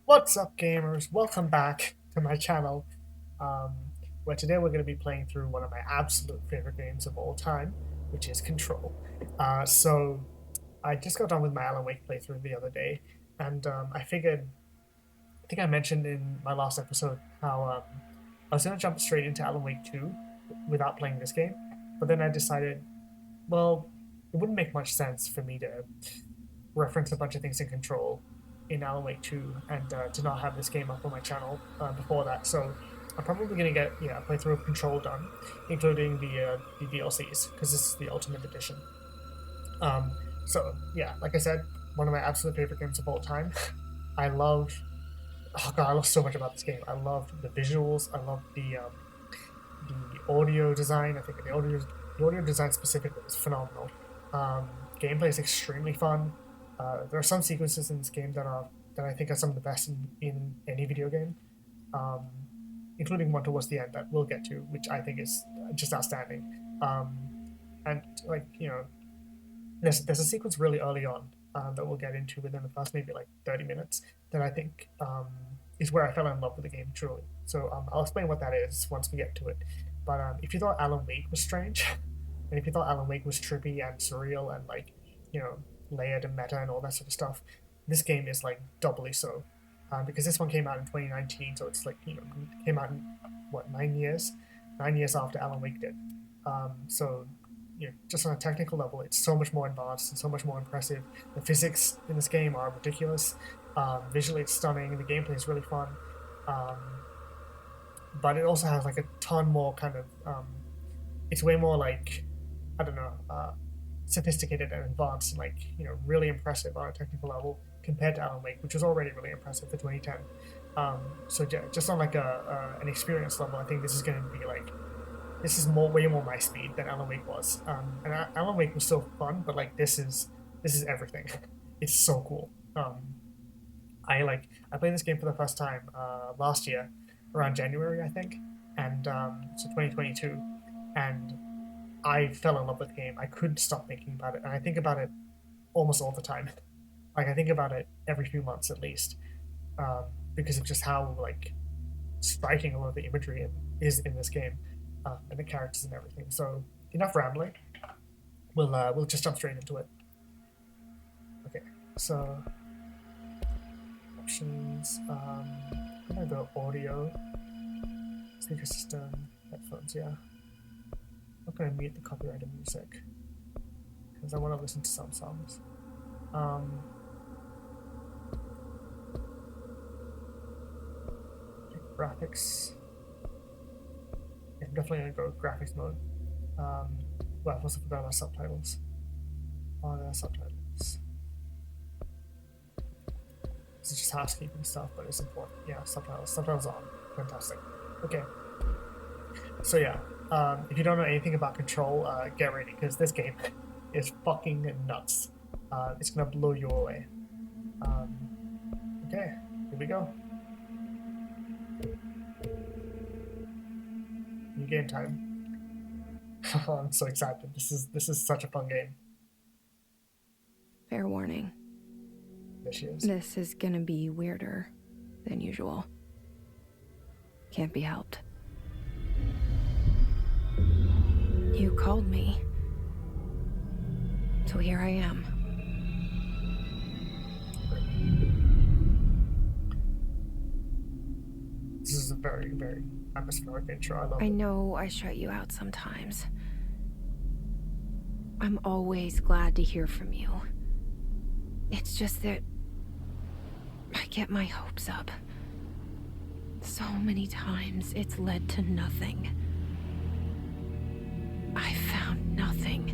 What's up, gamers? Welcome back to my channel, um, where today we're going to be playing through one of my absolute favorite games of all time, which is Control. So I just got done with my Alan Wake playthrough the other day, and I think I mentioned in my last episode how I was going to jump straight into Alan Wake 2 without playing this game, but then I decided, well, it wouldn't make much sense for me to reference a bunch of things in Control in Alan Wake 2 and to not have this game up on my channel before that. So I'm probably going to get a playthrough of Control done, including the DLCs, because this is the Ultimate Edition. Um, so yeah, like I said, one of my absolute favorite games of all time. I love, oh god, I love so much about this game. I love the visuals. I love the audio design. I think the audio design specifically is phenomenal. Um, Gameplay is extremely fun. There are some sequences in this game that I think are some of the best in any video game, um, including one towards the end that we'll get to, which I think is just outstanding. Um, and like there's a sequence really early on that we'll get into within the first maybe like 30 minutes that I think is where I fell in love with the game truly. So I'll explain what that is once we get to it. But if you thought Alan Wake was strange, and if you thought Alan Wake was trippy and surreal and like you know layered and meta and all that sort of stuff, this game is like doubly so. Because this one came out in 2019, so it's like came out in what 9 years, 9 years after Alan Wake did. So just on a technical level, it's so much more advanced and so much more impressive. The physics in this game are ridiculous. Visually, it's stunning. The gameplay is really fun, um, but it also has like a ton more kind of. It's way more like I don't know, sophisticated and advanced, and like really impressive on a technical level compared to Alan Wake, which was already really impressive for 2010. So just on like an experience level, I think this is going to be like this is way more my speed than Alan Wake was. And Alan Wake was still fun, but like this is everything. It's so cool. I played this game for the first time last year, around January I think, and so 2022, and I fell in love with the game. I couldn't stop thinking about it, and I think about it almost all the time. Like I think about it every few months at least, um, because of just how like striking a lot of the imagery is in this game, and the characters and everything. So enough rambling. We'll just jump straight into it. Okay, so options. I'm gonna go audio, speaker system, headphones. Yeah, I'm not gonna mute the copyrighted music because I want to listen to some songs. Graphics. Yeah, I'm definitely gonna go graphics mode. Well, I also forgot about subtitles. Oh, there are subtitles. This is just housekeeping stuff, but it's important. Yeah, subtitles. Subtitles on. Fantastic. Okay. So yeah, if you don't know anything about Control, get ready because this game is fucking nuts. It's gonna blow you away. Okay, here we go. New game time. I'm so excited. This is such a fun game. Fair warning. There she is. This is gonna be weirder than usual. Can't be helped. You called me. So here I am. This is a very, very atmospheric intro. I love it. I know I shut you out sometimes. I'm always glad to hear from you. It's just that I get my hopes up. So many times it's led to nothing. I found nothing.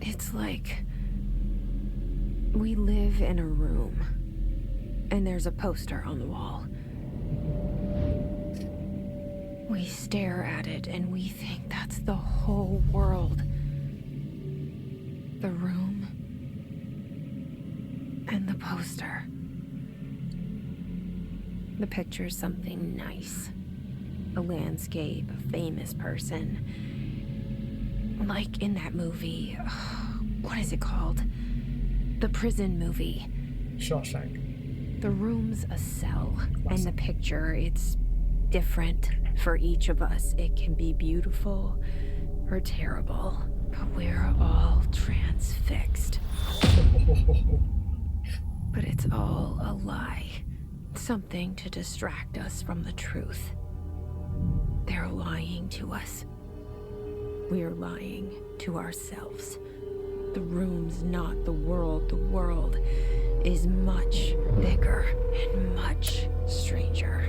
It's like we live in a room and there's a poster on the wall. We stare at it and we think that's the whole world. The room and the poster. The picture's something nice. A landscape, a famous person. Like in that movie, what is it called? The prison movie. Shawshank. The room's a cell, and Classic. the picture, it's different for each of us. It can be beautiful or terrible, but we're all transfixed. But it's all a lie. Something to distract us from the truth. They're lying to us. We're lying to ourselves. The room's not the world. The world is much bigger and much stranger.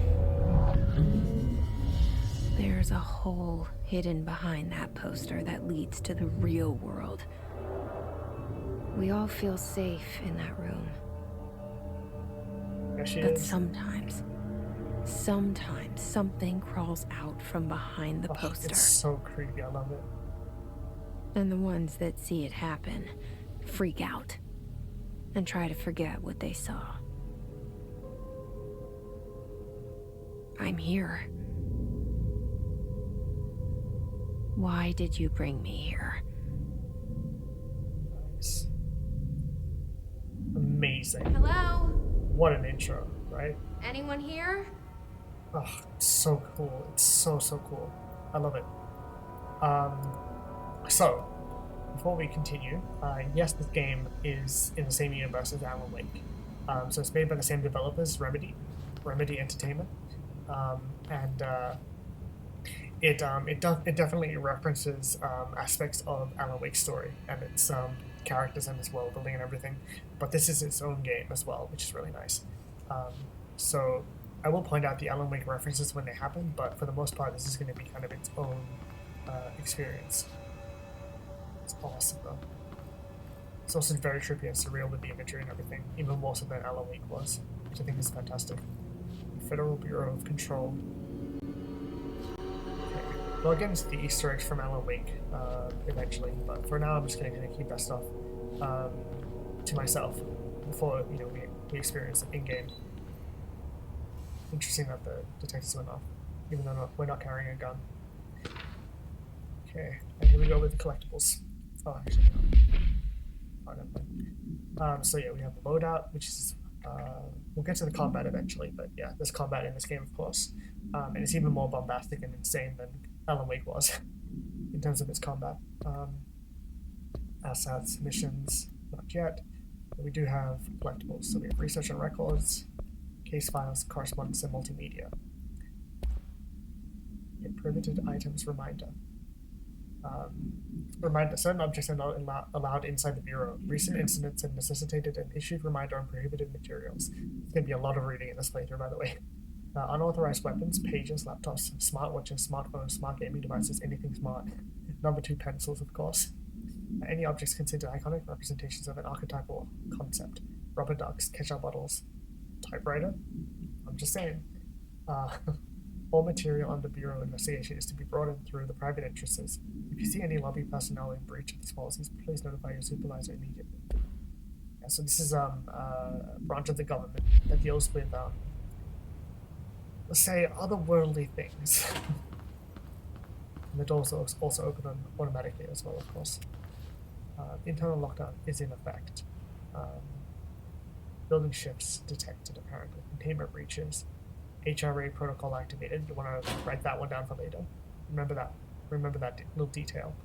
There's a hole hidden behind that poster that leads to the real world. We all feel safe in that room. But sometimes something crawls out from behind the poster. It's so creepy, I love it. And the ones that see it happen freak out and try to forget what they saw. I'm here. Why did you bring me here? Nice. Amazing. Hello? What an intro, right? Anyone here? Oh, it's so cool. It's so cool. I love it. So, before we continue, yes, this game is in the same universe as Alan Wake. So it's made by the same developers, Remedy Entertainment, and it definitely references aspects of Alan Wake's story and its characters and its world building and everything. But this is its own game as well, which is really nice. So I will point out the Alan Wake references when they happen, but for the most part, this is going to be kind of its own experience. It's awesome, though. It's also very trippy and surreal with the imagery and everything, even more so than Alan Wake was, which I think is fantastic. Federal Bureau of Control. Okay. We'll get into the Easter eggs from Alan Wake eventually, but for now I'm just going to keep that stuff to myself before we experience it in game. Interesting that the detectives went off, even though we're not carrying a gun. Okay, and here we go with the collectibles. Oh, actually, no. So yeah, we have the loadout, which is we'll get to the combat eventually, but yeah, there's combat in this game, of course, and it's even more bombastic and insane than Alan Wake was in terms of its combat. Assets, missions, not yet. But we do have collectibles, so we have research and records, case files, correspondence, and multimedia. Yeah, prohibited items reminder. Reminder, certain objects are not allowed inside the Bureau. Recent incidents have necessitated an issued reminder on prohibited materials. There's going to be a lot of reading in this playthrough, by the way. Unauthorized weapons, pages, laptops, smartwatches, smartphones, smart gaming devices, anything smart. Number 2 pencils, of course. Any objects considered iconic representations of an archetypal concept. Rubber ducks, ketchup bottles, typewriter. I'm just saying. All material under Bureau investigation is to be brought in through the private entrances. If you see any lobby personnel in breach of these policies, please notify your supervisor immediately. Yeah, so this is a branch of the government that deals with, let's say, otherworldly things. And the doors also open automatically as well, of course. Internal lockdown is in effect. Building shifts detected, apparently. Containment breaches. HRA protocol activated. You want to write that one down for later. Remember that little detail.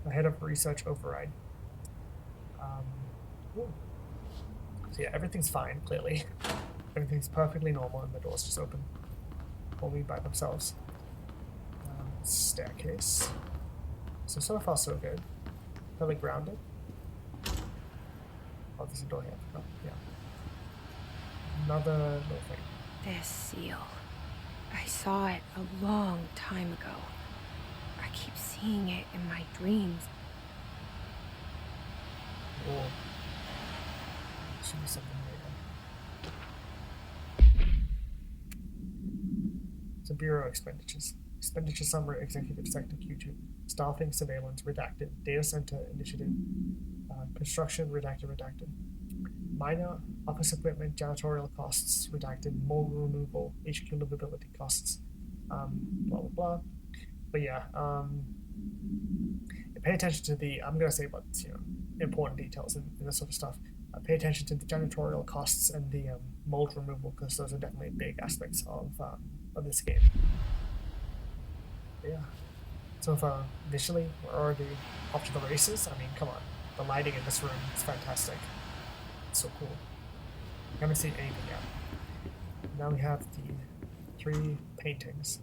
Ahead of research override. So yeah, everything's fine, clearly. Everything's perfectly normal and the doors just open only by themselves. Staircase. So far so good. Fairly grounded. Oh, there's a door here. Oh, yeah. Another little thing. This seal. I saw it a long time ago. I keep seeing it in my dreams. Oh. Should be something later. So Bureau expenditures. Expenditure summary, executive sector Q2. Staffing, surveillance, redacted. Data center initiative. Construction, redacted. Minor office equipment, janitorial costs, redacted. Mold removal, HQ livability costs, blah blah blah. But yeah, pay attention to the, I'm gonna say about important details and this sort of stuff. Pay attention to the janitorial costs and the mold removal, because those are definitely big aspects of this game. But yeah. So far, visually, we're already off to the races. I mean, come on. The lighting in this room is fantastic. It's so cool. Haven't seen anything yet. Now we have the 3 paintings.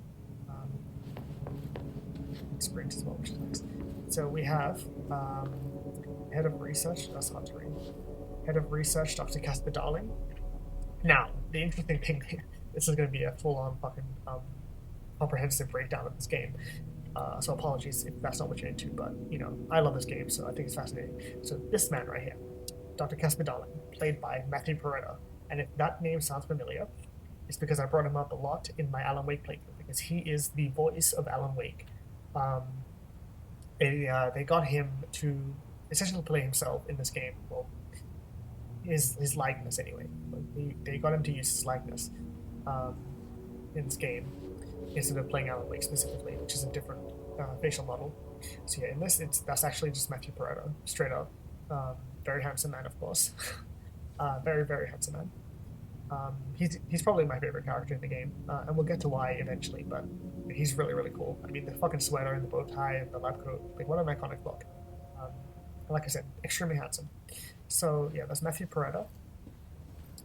Springs as well, which is nice. So we have head of research. That's hard to read. Head of research, Dr. Casper Darling. Now, the interesting thing, this is going to be a full-on fucking comprehensive breakdown of this game. So apologies if that's not what you're into, but you know, I love this game, so I think it's fascinating. So this man right here, Dr. Casper Darling, played by Matthew Peretta, and if that name sounds familiar, it's because I brought him up a lot in my Alan Wake playthrough, because he is the voice of Alan Wake. They got him to essentially play himself in this game. Well, his likeness anyway. They got him to use his likeness in this game instead of playing Alan Wake specifically, which is a different facial model. So yeah, in this, that's actually just Matthew Peretta, straight up. Very handsome man, of course. Very, very handsome man. He's probably my favorite character in the game, and we'll get to why eventually, but he's really, really cool. I mean, the fucking sweater and the bow tie and the lab coat, like, what an iconic look. Like I said, extremely handsome. So yeah, that's Matthew Peretta.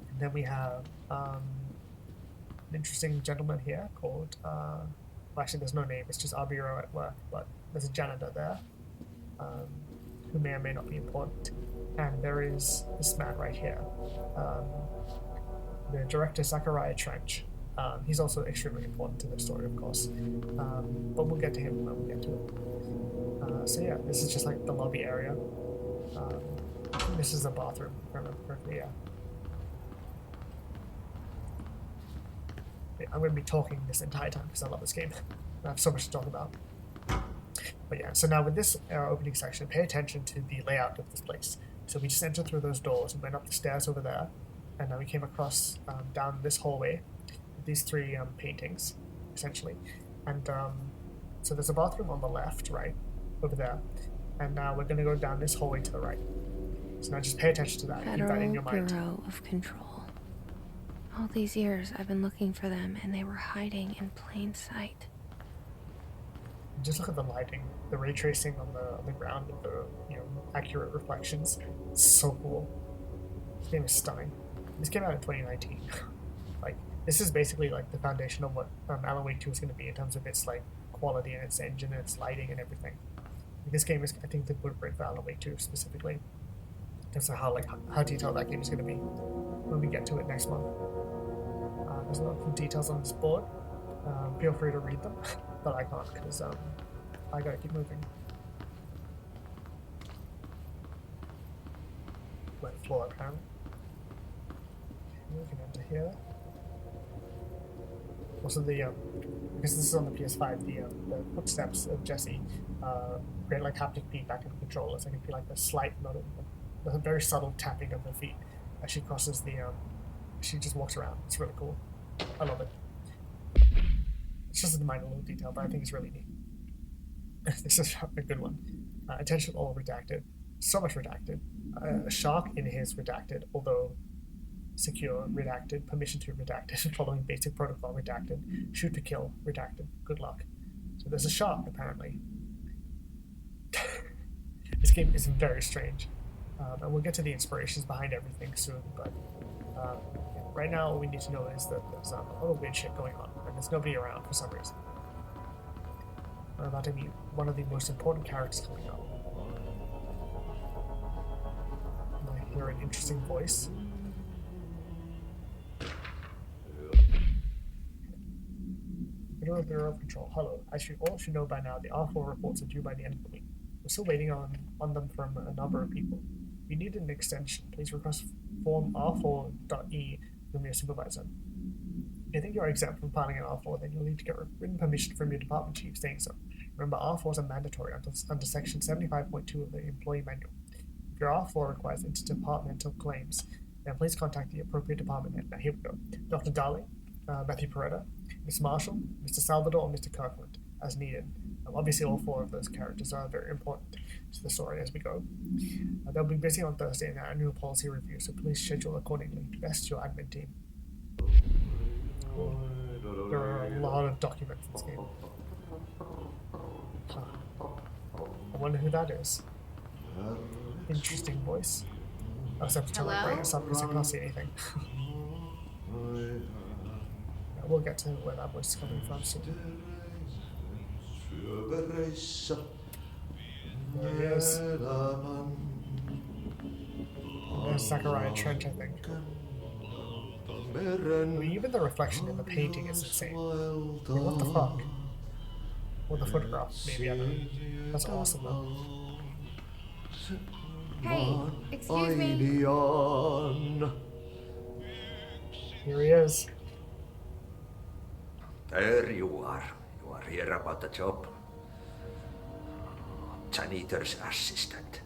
And then we have an interesting gentleman here called, well, actually there's no name, it's just our bureau at work, but there's a janitor there, who may or may not be important. And there is this man right here, the director Zachariah Trench. He's also extremely important to the story, of course, but we'll get to him when we get to it. So yeah, this is just like the lobby area. This is the bathroom, if I remember correctly, yeah. I'm going to be talking this entire time because I love this game. I have so much to talk about. But yeah, so now with this opening section, pay attention to the layout of this place. So we just entered through those doors and went up the stairs over there, and now we came across down this hallway with these 3 paintings, essentially. And so there's a bathroom on the left, right, over there. And now we're going to go down this hallway to the right. So now just pay attention to that. Keep that in your mind. Bureau of Control. All these years I've been looking for them, and they were hiding in plain sight. Just look at the lighting, the ray tracing on the ground, with the accurate reflections. It's so cool. This game is stunning. This came out in 2019. Like, this is basically like the foundation of what Alan Wake 2 is going to be in terms of its like quality and its engine and its lighting and everything. This game is, I think, the blueprint for Alan Wake 2 specifically. In terms of how detailed that game is going to be when we get to it next month. There's a lot of details on this board. Feel free to read them, but I can't because I gotta keep moving. Wet floor apparently. Okay, we can enter here. Also because this is on the PS5, the footsteps of Jessie create like haptic feedback in the controllers. I can feel like the slight the very subtle tapping of her feet as she crosses she just walks around. It's really cool. I love it. It's just a minor little detail, but I think it's really neat. This is a good one. Attention all redacted. So much redacted. A shark in his redacted, although secure redacted. Permission to redacted. Following basic protocol redacted. Shoot to kill redacted. Good luck. So there's a shark apparently. This game is very strange. And we'll get to the inspirations behind everything soon, but right now all we need to know is that there's a little weird shit going on, and there's nobody around for some reason. We're about to meet one of the most important characters coming up. And I hear an interesting voice. Bureau of Control. Hello. As you all should know by now, the R4 reports are due by the end of the week. We're still waiting on them from a number of people. If you need an extension, please request form R4.E from your supervisor. If you think you're exempt from filing an R4, then you'll need to get written permission from your department chief saying so. Remember, R4s are mandatory under Section 75.2 of the Employee Manual. If your R4 requires interdepartmental claims, then please contact the appropriate department head. Now here we go. Dr. Darling, Matthew Peretta, Miss Marshall, Mr. Salvador, or Mr. Kirkland. as needed. Obviously, all four of those characters are very important to the story as we go. They'll be busy on Thursday in their annual policy review, so please schedule accordingly. Best your admin team. Cool. There are a lot of documents in this game. Huh. I wonder who that is. Interesting voice. I also have to tell my brain to stop because I can't see anything. Yeah, we'll get to where that voice is coming from soon. There he is. There's Zachariah Trench, I think. I mean, even the reflection in the painting is insane. I mean, what the fuck? Or the photograph, maybe, I don't know. That's awesome, though. Hey, excuse me. Here he is. There you are. You are here about the job. Janitor's assistant.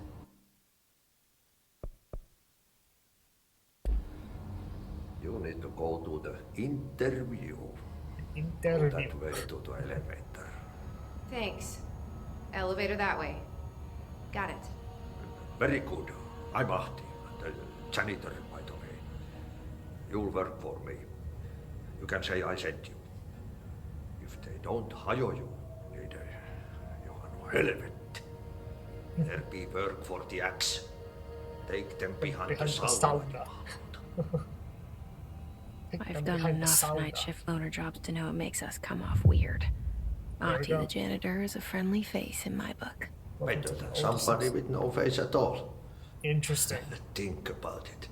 You need to go to the interview. Go Interview. that way to the elevator. Thanks. Elevator that way. Got it. Very good. I'm Ahti, the janitor, by the way. You'll work for me. You can say I sent you. If they don't hire you, niin Johan helvet. There be work for the axe. Take them behind the sauna. I've done enough night shift loner jobs to know it makes us come off weird. Ahti the janitor is a friendly face in my book. Better than somebody with no face at all. Interesting. Think about it.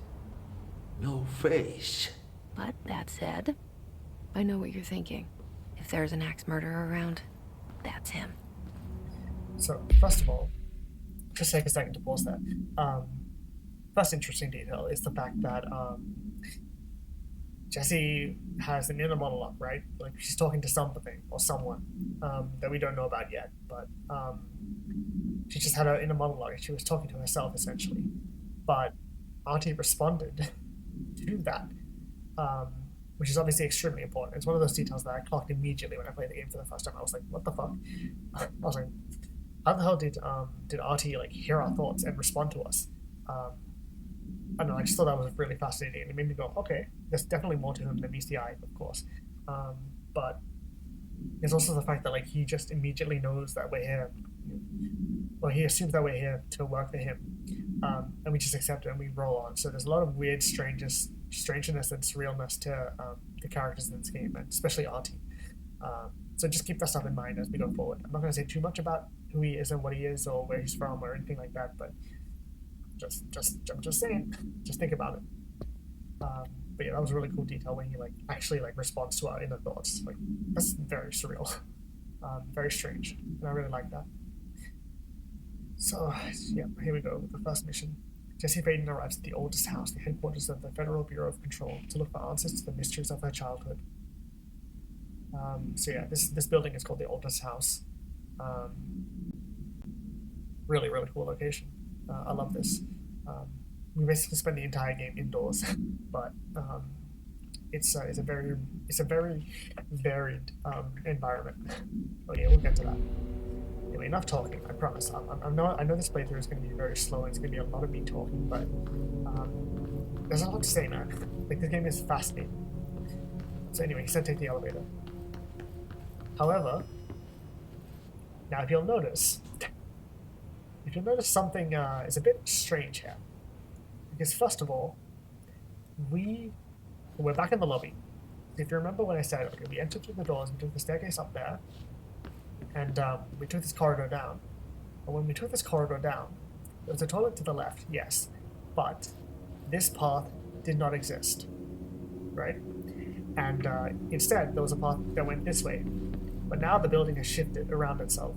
No face. But that said, I know what you're thinking. If there's an axe murderer around, that's him. So, first of all, just take a second to pause there. First interesting detail is the fact that Jessie has an inner monologue, right? Like she's talking to something or someone that we don't know about yet, but she just had an inner monologue and she was talking to herself essentially. But Auntie responded to that, which is obviously extremely important. It's one of those details that I clocked immediately when I played the game for the first time. I was like, "What the fuck?" I was like, "How the hell did Auntie like hear our thoughts and respond to us?" I don't know. I just thought that was really fascinating. It made me go, "Okay, there's definitely more to him than meets the eye, of course." But there's also the fact that like he just immediately knows that we're here. Well, he assumes that we're here to work for him, and we just accept it and we roll on. So there's a lot of weird strangeness and surrealness to the characters in this game, and especially Auntie. So just keep that stuff in mind as we go forward. I'm not going to say too much about who he is and what he is or where he's from or anything like that, but I'm just saying, just think about it. But yeah, that was a really cool detail when he like actually like responds to our inner thoughts. Like that's very surreal, very strange, and I really like that. So yeah, here we go with the first mission. Jessie Faden arrives at the oldest house, the headquarters of the Federal Bureau of Control, to look for answers to the mysteries of her childhood. So yeah, this building is called the oldest house. Really cool location. I love this. We basically spend the entire game indoors, but it's a very varied environment. Oh yeah, we'll get to that. Anyway, enough talking. I promise. I know this playthrough is going to be very slow. And it's going to be a lot of me talking, but there's a lot to say, man. Like this game is fascinating. So anyway, he said take the elevator. However, now if you'll notice something is a bit strange here. Because first of all, we're back in the lobby. If you remember when I said, okay, we entered through the doors, we took the staircase up there, and we took this corridor down. But when we took this corridor down, there was a toilet to the left, yes, but this path did not exist, right? And instead, there was a path that went this way. But now the building has shifted around itself,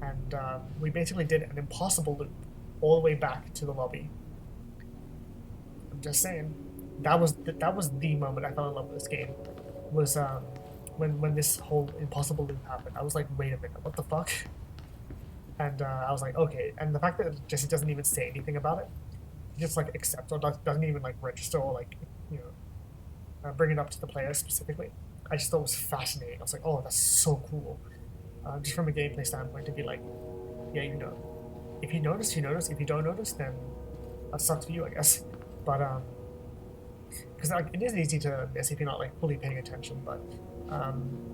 and we basically did an impossible loop all the way back to the lobby. I'm just saying, that was the moment I fell in love with this game. Was when this whole impossible loop happened. I was like, wait a minute, what the fuck? And I was like, okay. And the fact that Jesse doesn't even say anything about it, he just like accepts or doesn't even like register or like bring it up to the player specifically. I just thought it was fascinating. I was like, oh, that's so cool. just from a gameplay standpoint, to be like, yeah, you know, if you notice, you notice. If you don't notice, then that sucks for you, I guess. But because like, it is easy to miss if you're not like fully paying attention. But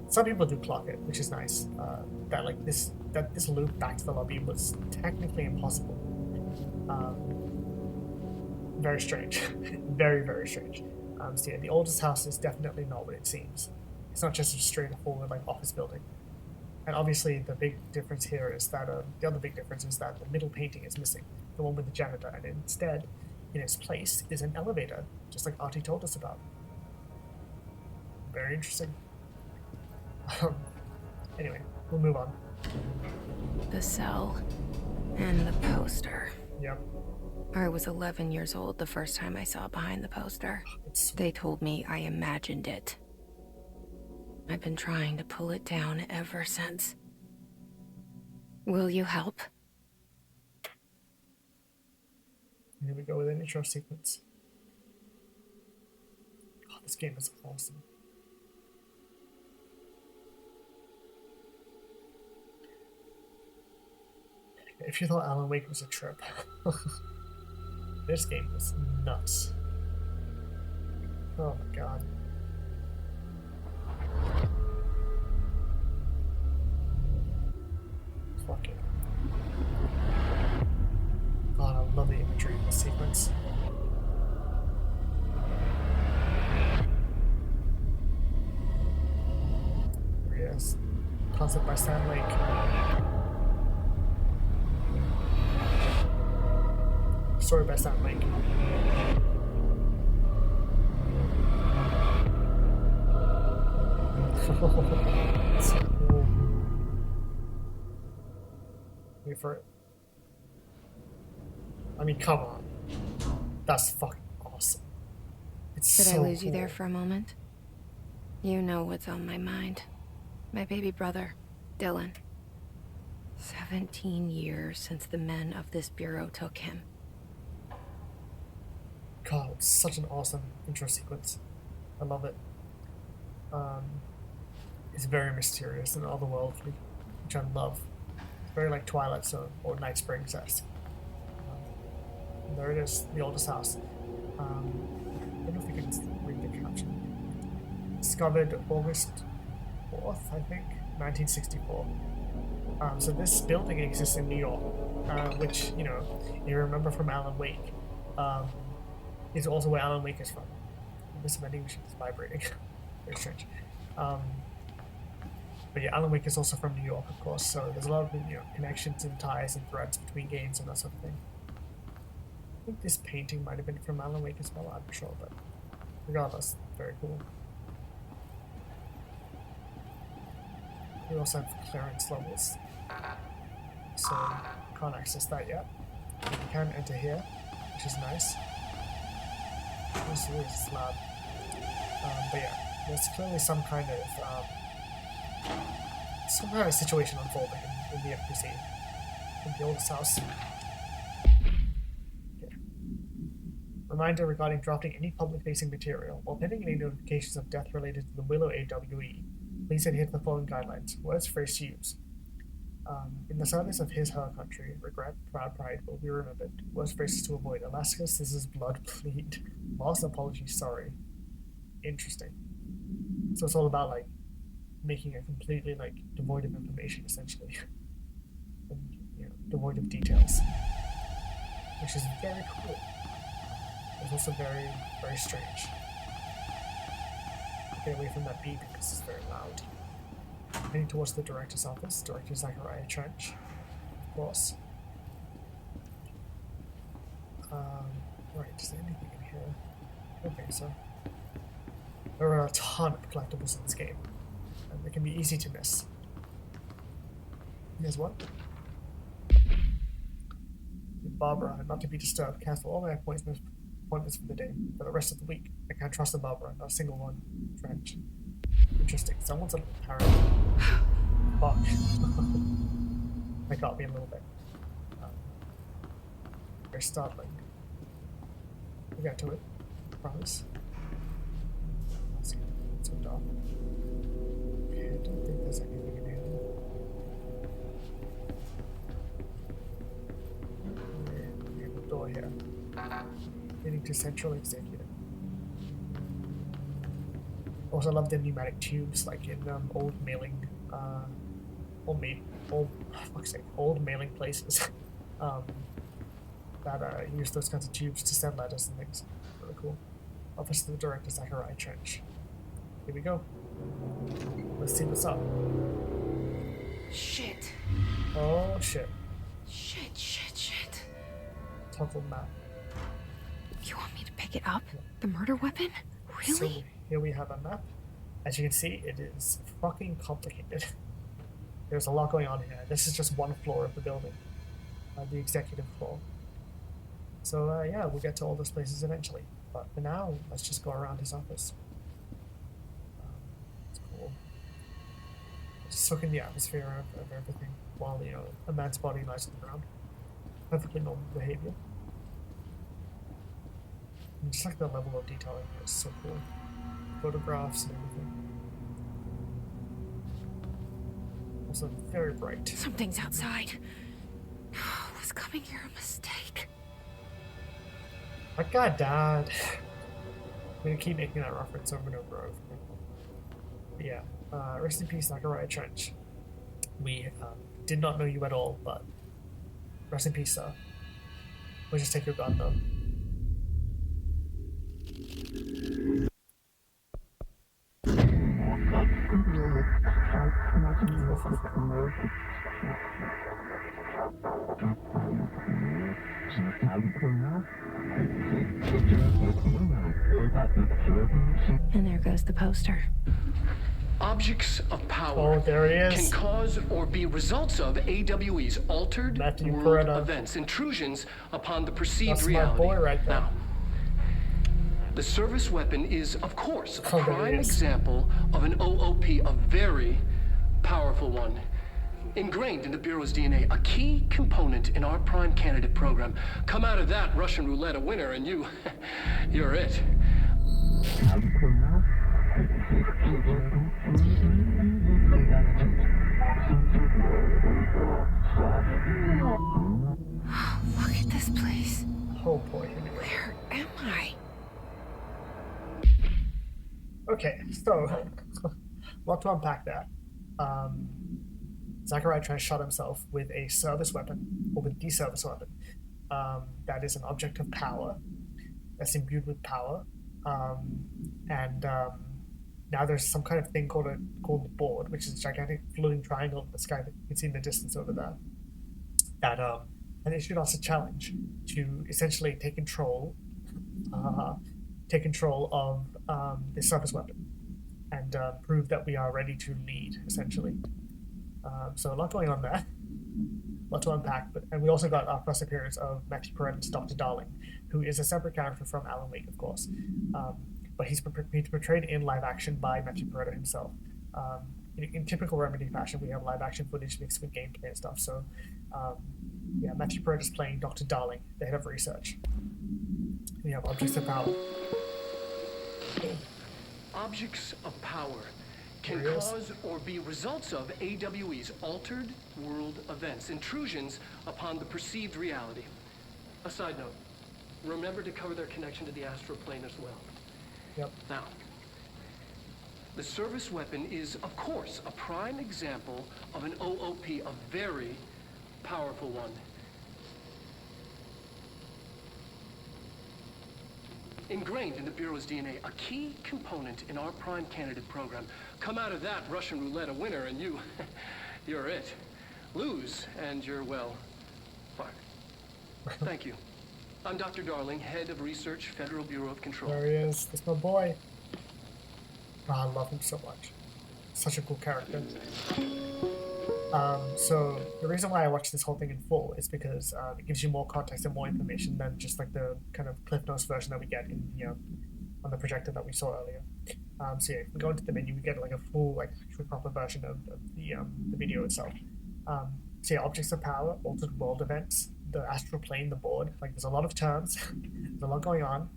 some people do clock it, which is nice. That like this loop back to the lobby was technically impossible. Very strange, very strange. So yeah, the oldest house is definitely not what it seems. It's not just a straightforward like office building. And obviously, the big difference here is that the other big difference is that the middle painting is missing, the one with the janitor, and instead, in its place, is an elevator, just like Artie told us about. Very interesting. Anyway, we'll move on. The cell and the poster. Yep. I was 11 years old the first time I saw behind the poster. They told me I imagined it. I've been trying to pull it down ever since. Will you help? Here we go with an intro sequence. Oh, this game is awesome. If you thought Alan Wake was a trip, this game was nuts. Oh my god. Fuck it. God, I love the imagery in this sequence. Here he is. Concept by Stan Lake. Story by Stan Lake. So cool. Wait for it. I mean, come on. That's fucking awesome. It's Did so I lose cool. you there for a moment? You know what's on my mind. My baby brother, Dylan. 17 years since the men of this bureau took him. God, it's such an awesome intro sequence. I love it. It's very mysterious and otherworldly, which I love. It's very like Twilight Zone or Night Springs esque. There it is, the oldest house. I don't know if you can read the caption. Discovered August 4th, I think, 1964. So this building exists in New York, which, you know, you remember from Alan Wake, is also where Alan Wake is from. This vending machine is vibrating. Very strange. But yeah, Alan Wake is also from New York, of course, so there's a lot of, you know, connections and ties and threads between games and that sort of thing. I think this painting might have been from Alan Wake as well, I'm not sure, but regardless, very cool. We also have clearance levels, so can't access that yet. You can enter here, which is nice. This is slab. But yeah, there's clearly some kind of situation unfolding in the FPC, in the oldest house. Okay. Reminder regarding drafting any public-facing material. While pending any notifications of death related to the Willow AWE, please adhere to the following guidelines. Words, phrase to use. In the service of his/her country, regret, proud pride will be remembered. Words, phrases to avoid. Alaska, scissors, blood, plead. Lost, apology, sorry. Interesting. So it's all about like making it completely like devoid of information, essentially, and, you know, devoid of details, which is very cool. It's also very, very strange. Get away from that beep because it's very loud. Heading towards the director's office, Director Zachariah Trench, of course. Right, is there anything in here? I don't think so. There are a ton of collectibles in this game, and they can be easy to miss. Here's one. Barbara, not to be disturbed, cancel all my appointments for the day. For the rest of the week, I can't trust the Barbara, not a single one. Trench. Interesting. Someone's a little paranoid. Fuck. That got me a little bit. Very startling. We'll get to it. I promise. Let's see. It's so dark. Okay, I don't think there's anything in here. Leading to central executive. Also love the pneumatic tubes, like in old mailing, old, fuck's sake, old mailing places, um, that use those kinds of tubes to send letters and things. Really cool. Office of the Director, Zachariah Trench. Here we go. Let's see what's up. Shit. Oh shit. Shit. Total map. You want me to pick it up? The murder weapon? Really? So here we have a map. As you can see, it is fucking complicated. There's a lot going on here. This is just one floor of the building, the executive floor. So yeah, we'll get to all those places eventually. But for now, let's just go around his office. It's cool. Just soak in the atmosphere of everything while, you know, a man's body lies on the ground. Perfectly normal behavior. And just like the level of detailing here is so cool. Photographs and everything. Also very bright. Something's outside. Was coming here a mistake? My god, Dad. I'm gonna keep making that reference over and over. But yeah, rest in peace, Zachariah Trench. We did not know you at all, but rest in peace, sir. We'll just take your gun, though. And there goes the poster. Objects of power Oh, there he can is. cause or be results of AWE's altered Matthew world Peretta. events, intrusions upon the perceived That's my reality. boy right there. Now, the service weapon is, of course, a Oh, there he prime is. example of an OOP, a very powerful one. Ingrained in the Bureau's DNA, a key component in our prime candidate program. Come out of that Russian roulette a winner, and you're it. Look at this place. Oh boy, here we go. Where am I? Okay, so lot to unpack there. Zachariah Trench shot himself with a service weapon, or with the service weapon. That is an object of power, that's imbued with power. Now there's some kind of thing called the board, which is a gigantic floating triangle in the sky that you can see in the distance over there. That and issued us a challenge to essentially take control of the service weapon and prove that we are ready to lead, essentially. So a lot going on there, a lot to unpack. And we also got our first appearance of Matthew Peretta's Dr. Darling, who is a separate character from Alan Wake, of course. But he's portrayed in live action by Matthew Peretta himself. In typical Remedy fashion, we have live action footage mixed with gameplay and stuff. So, yeah, Matthew Peretta is playing Dr. Darling, the head of research. We have objects of power. Objects of power can There he is. cause or be results of AWE's altered world events, intrusions upon the perceived reality. A side note, remember to cover their connection to the astral plane as well. Yep. Now, the service weapon is, of course, a prime example of an OOP, a very powerful one. Ingrained in the Bureau's DNA, a key component in our prime candidate program. Come out of that Russian roulette a winner, and you're it. Lose, and you're, well, fired. Thank you. I'm Dr. Darling, head of research, Federal Bureau of Control. There he is. That's my boy. Oh, I love him so much. Such a cool character. So the reason why I watched this whole thing in full is because it gives you more context and more information than just like the kind of Cliff Notes version that we get in on the projector that we saw earlier. So yeah, if we go into the menu, we get like a full, like actual proper version of the video itself. So yeah, objects of power, altered world events, the astral plane, the board. Like there's a lot of terms, there's a lot going on.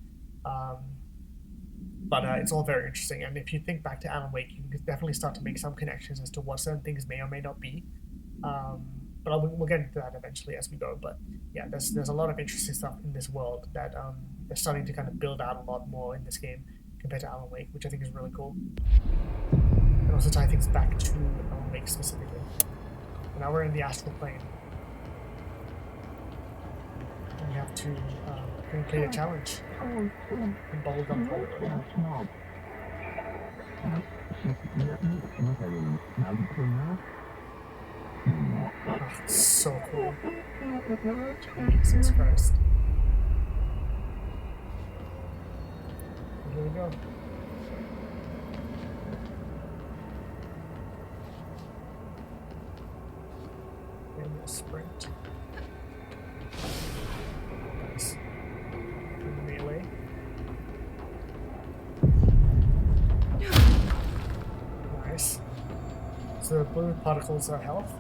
But it's all very interesting, and if you think back to Alan Wake, you can definitely start to make some connections as to what certain things may or may not be. but we'll get into that eventually as we go. But yeah, there's a lot of interesting stuff in this world that they're starting to kind of build out a lot more in this game compared to Alan Wake, which I think is really cool. And also tie things back to Alan Wake specifically. And now we're in the astral plane. And we have to complete a challenge in Bubblegum Corridor. Oh, it's so cool. Jesus Christ. Here we go. And we'll sprint. Nice. Melee. Nice. So the blue particles are health.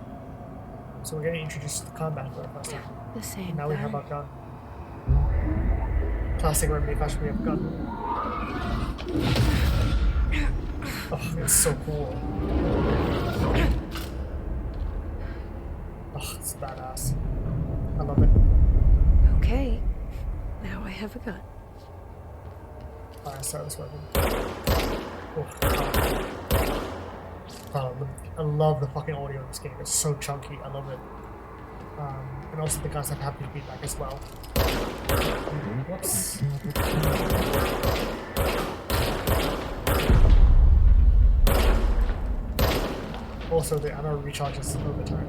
So we're getting introduced to combat for the first time. The same. And now we have our gun. Classic remedy fashion, we have a gun. Oh, it's so cool. Oh, it's badass. I love it. Okay. Now I have a gun. Alright, start this weapon. Oh, I love the fucking audio in this game. It's so chunky. I love it. And also the guns have haptic feedback as well. Whoops. Also, the ammo recharges over time,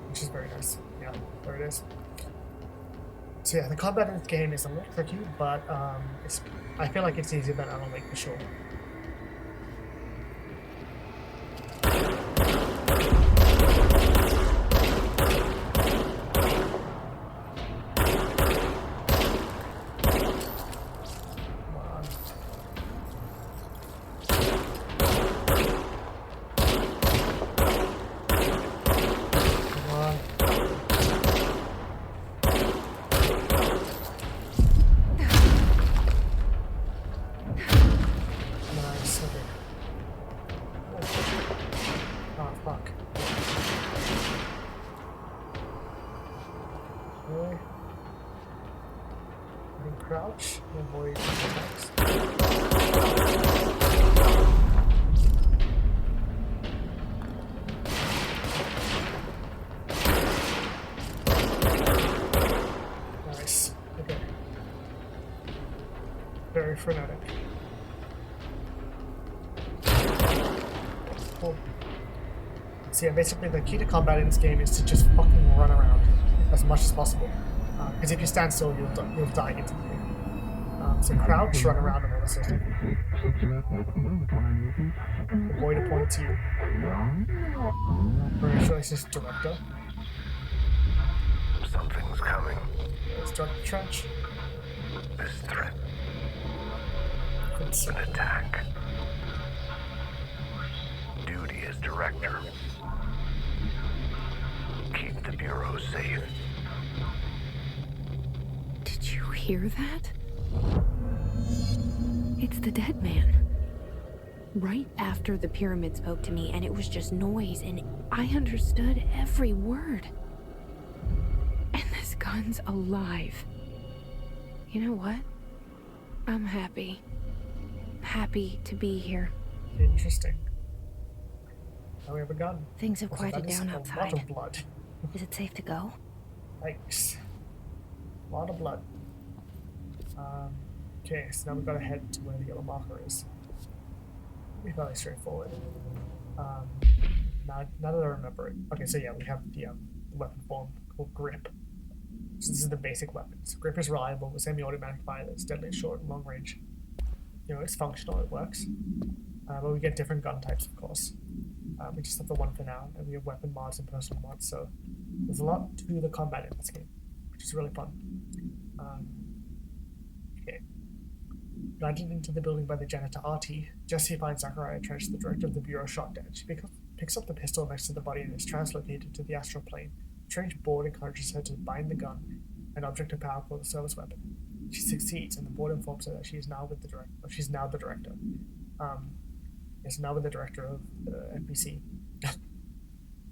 which is very nice. Yeah, there it is. So yeah, the combat in this game is a little tricky, but I feel like it's easier than Alan Wake for sure. Crouch and avoid attacks. Nice. Okay. Very frenetic. Cool. So yeah, basically the key to combat in this game is to just fucking run around as much as possible. Because if you stand still, you'll die instantly. So crouch, run around, and all this stuff. Avoid a point to you. Congratulations, director. Something's coming. Start the trench. This threat. It's An attack. Duty as director. Keep the Bureau safe. Did you hear that? It's the dead man. Right after the pyramid spoke to me, and it was just noise, and I understood every word. And this gun's alive. You know what? I'm happy. Happy to be here. interesting. Now we have a gun. Things have Also, quieted that is down a lot outside. of blood. Is it safe to go? Yikes. A lot of blood. Okay, so now we've got to head to where the yellow marker is. Be fairly straightforward. Now that I remember it. Okay, so yeah, we have the weapon form called grip. So this is the basic weapon. So grip is reliable with semi-automatic fire that's deadly at short and long range. You know, it's functional, it works. But we get different gun types, of course. We just have the one for now, and we have weapon mods and personal mods, so there's a lot to the combat in this game, which is really fun. Okay. Guided into the building by the janitor Artie, Jesse finds Zachariah Trench, the director of the Bureau, shot dead. She picks up the pistol next to the body and is translocated to the astral plane. The strange board encourages her to bind the gun, an object of power called a service weapon. She succeeds, and the board informs her that she is now with the director. She's now the director. Is now with the director of the NPC.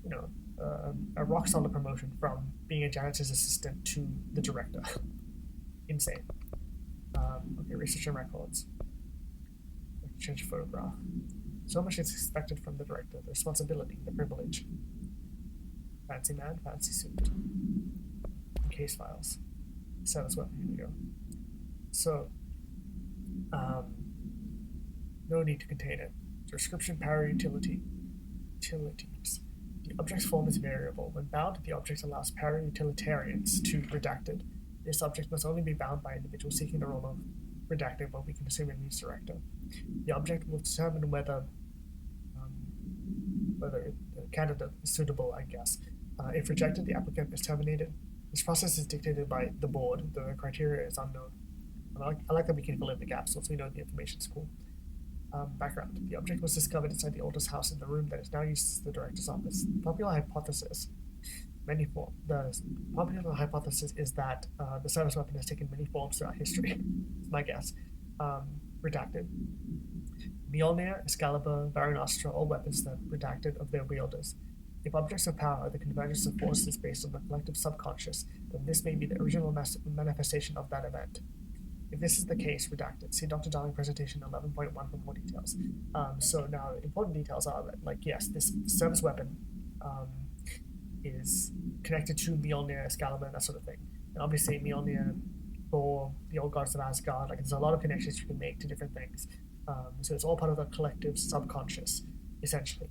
You know, a rock solid promotion from being a janitor's assistant to the director. Insane. Okay, research and records. Change photograph. So much is expected from the director. The responsibility, the privilege. Fancy man, fancy suit. Case files. Service weapon, here we go. So, no need to contain it. Description, power, utility. Utilities. The object's form is variable. When bound, the object allows para-utilitarians to redacted. This object must only be bound by individuals seeking the role of redacted, but we can assume it means director. The object will determine whether the candidate is suitable, I guess. If rejected, the applicant is terminated. This process is dictated by the board. The criteria is unknown. I like that we can fill in the gaps once we know the information is cool. Background. The object was discovered inside the oldest house in the room that is now used as the director's office. The popular hypothesis is that the service weapon has taken many forms throughout history. It's my guess. Redacted. Mjolnir, Excalibur, Varanastra, all weapons that redacted of their wielders. If objects of power are the convergence of forces based on the collective subconscious, then this may be the original manifestation of that event. If this is the case, redacted. See Dr. Darling presentation 11.1 for more details. So now, important details are that, like, yes, this service weapon is connected to Mjolnir, Excalibur, and that sort of thing. And obviously, Mjolnir, Thor, the old gods of Asgard, like, there's a lot of connections you can make to different things. So it's all part of the collective subconscious, essentially.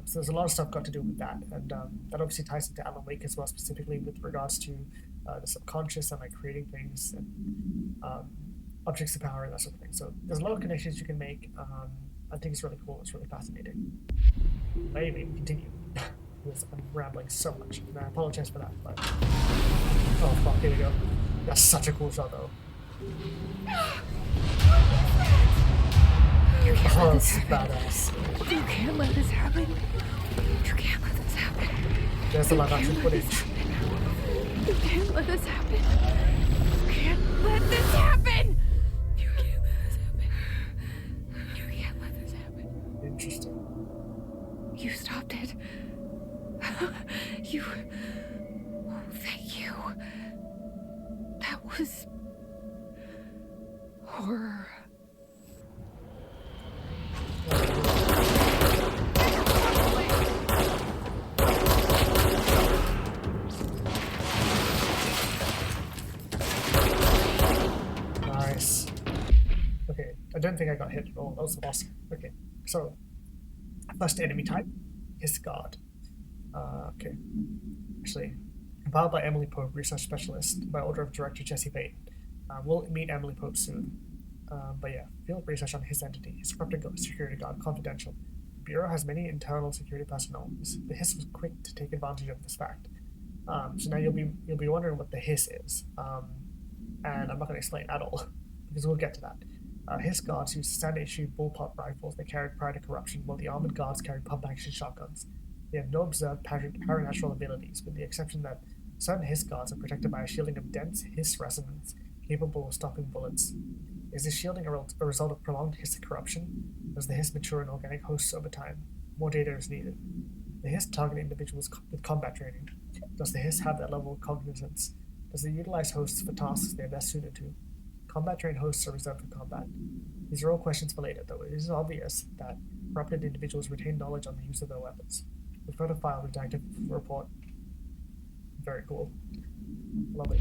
So there's a lot of stuff got to do with that, and that obviously ties into Alan Wake as well, specifically with regards to the subconscious and like creating things and objects of power and that sort of thing. So there's a lot of connections you can make. I think it's really cool. It's really fascinating. But anyway, we continue. Because I'm rambling so much, and I apologize for that. But oh fuck, here we go. That's such a cool shot, though. Oh, it's badass. You can't let this happen. You can't let this happen. There's a lot of action footage. You can't let this happen. You can't let this happen. You can't let this happen. You can't let this happen. Interesting. You stopped it. You. Oh, thank you. That was horror. Nice. Okay, I don't think I got hit at all. That was awesome. Okay, so first enemy type is God. Okay, actually, compiled by Emily Pope, research specialist, by order of director Jesse Payton. We'll meet Emily Pope soon. But yeah, field research on his entity, his corrupted security guard, confidential. The Bureau has many internal security personnel. The Hiss was quick to take advantage of this fact. So now you'll be wondering what the Hiss is, and I'm not going to explain at all because we'll get to that. Hiss guards used standard issue bullpup rifles they carried prior to corruption, while the armored guards carried pump-action shotguns. They have no observed paranatural abilities, with the exception that certain Hiss guards are protected by a shielding of dense Hiss resonance capable of stopping bullets. Is this shielding a result of prolonged Hiss corruption? Does the Hiss mature in organic hosts over time? More data is needed. The Hiss target individuals with combat training. Does the Hiss have that level of cognizance? Does it utilize hosts for tasks they are best suited to? Combat-trained hosts are reserved for combat. These are all questions for later, though it is obvious that corrupted individuals retain knowledge on the use of their weapons. We further file redacted report. Very cool. Love it.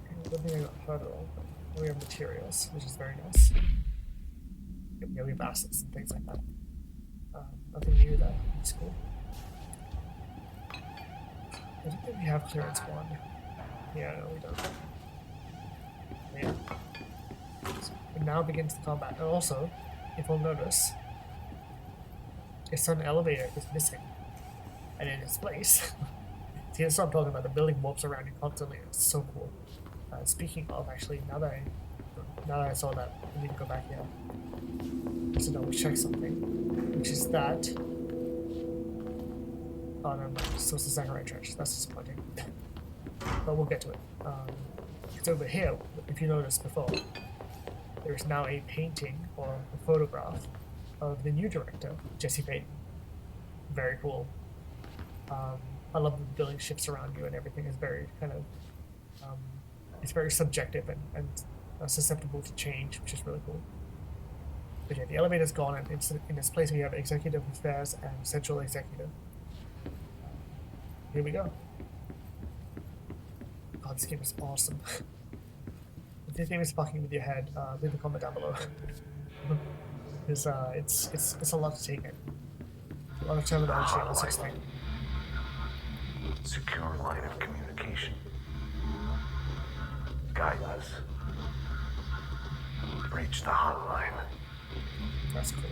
I don't think I got hurt at all. We have materials, which is very nice. Yeah, we have assets and things like that. Nothing new there. It's cool. I don't think we have clearance one. Yeah, no, we don't. Yeah. So, and now begins the combat. And also, if you'll notice, a certain elevator is missing. And in its place, see, that's what I'm talking about. The building warps around you constantly. It's so cool. Speaking of, actually, now that I saw that, I need to go back here. Just to double check something, which is that. Oh no, so it's the Zachariah Church. That's disappointing. But we'll get to it. It's over here. If you noticed before, there is now a painting or a photograph of the new director, Jesse Payton. very cool. I love the building shifts around you and everything is very kind of it's very subjective and susceptible to change, which is really cool. But yeah, the elevator's gone, and in its place we have executive affairs and central executive. Here we go. God, this game is awesome. If this game is fucking with your head, leave a comment down below. Because it's a lot to take in. A lot of terminology and all such thing. Secure line of communication. Guidance. Reach the hotline. That's cool.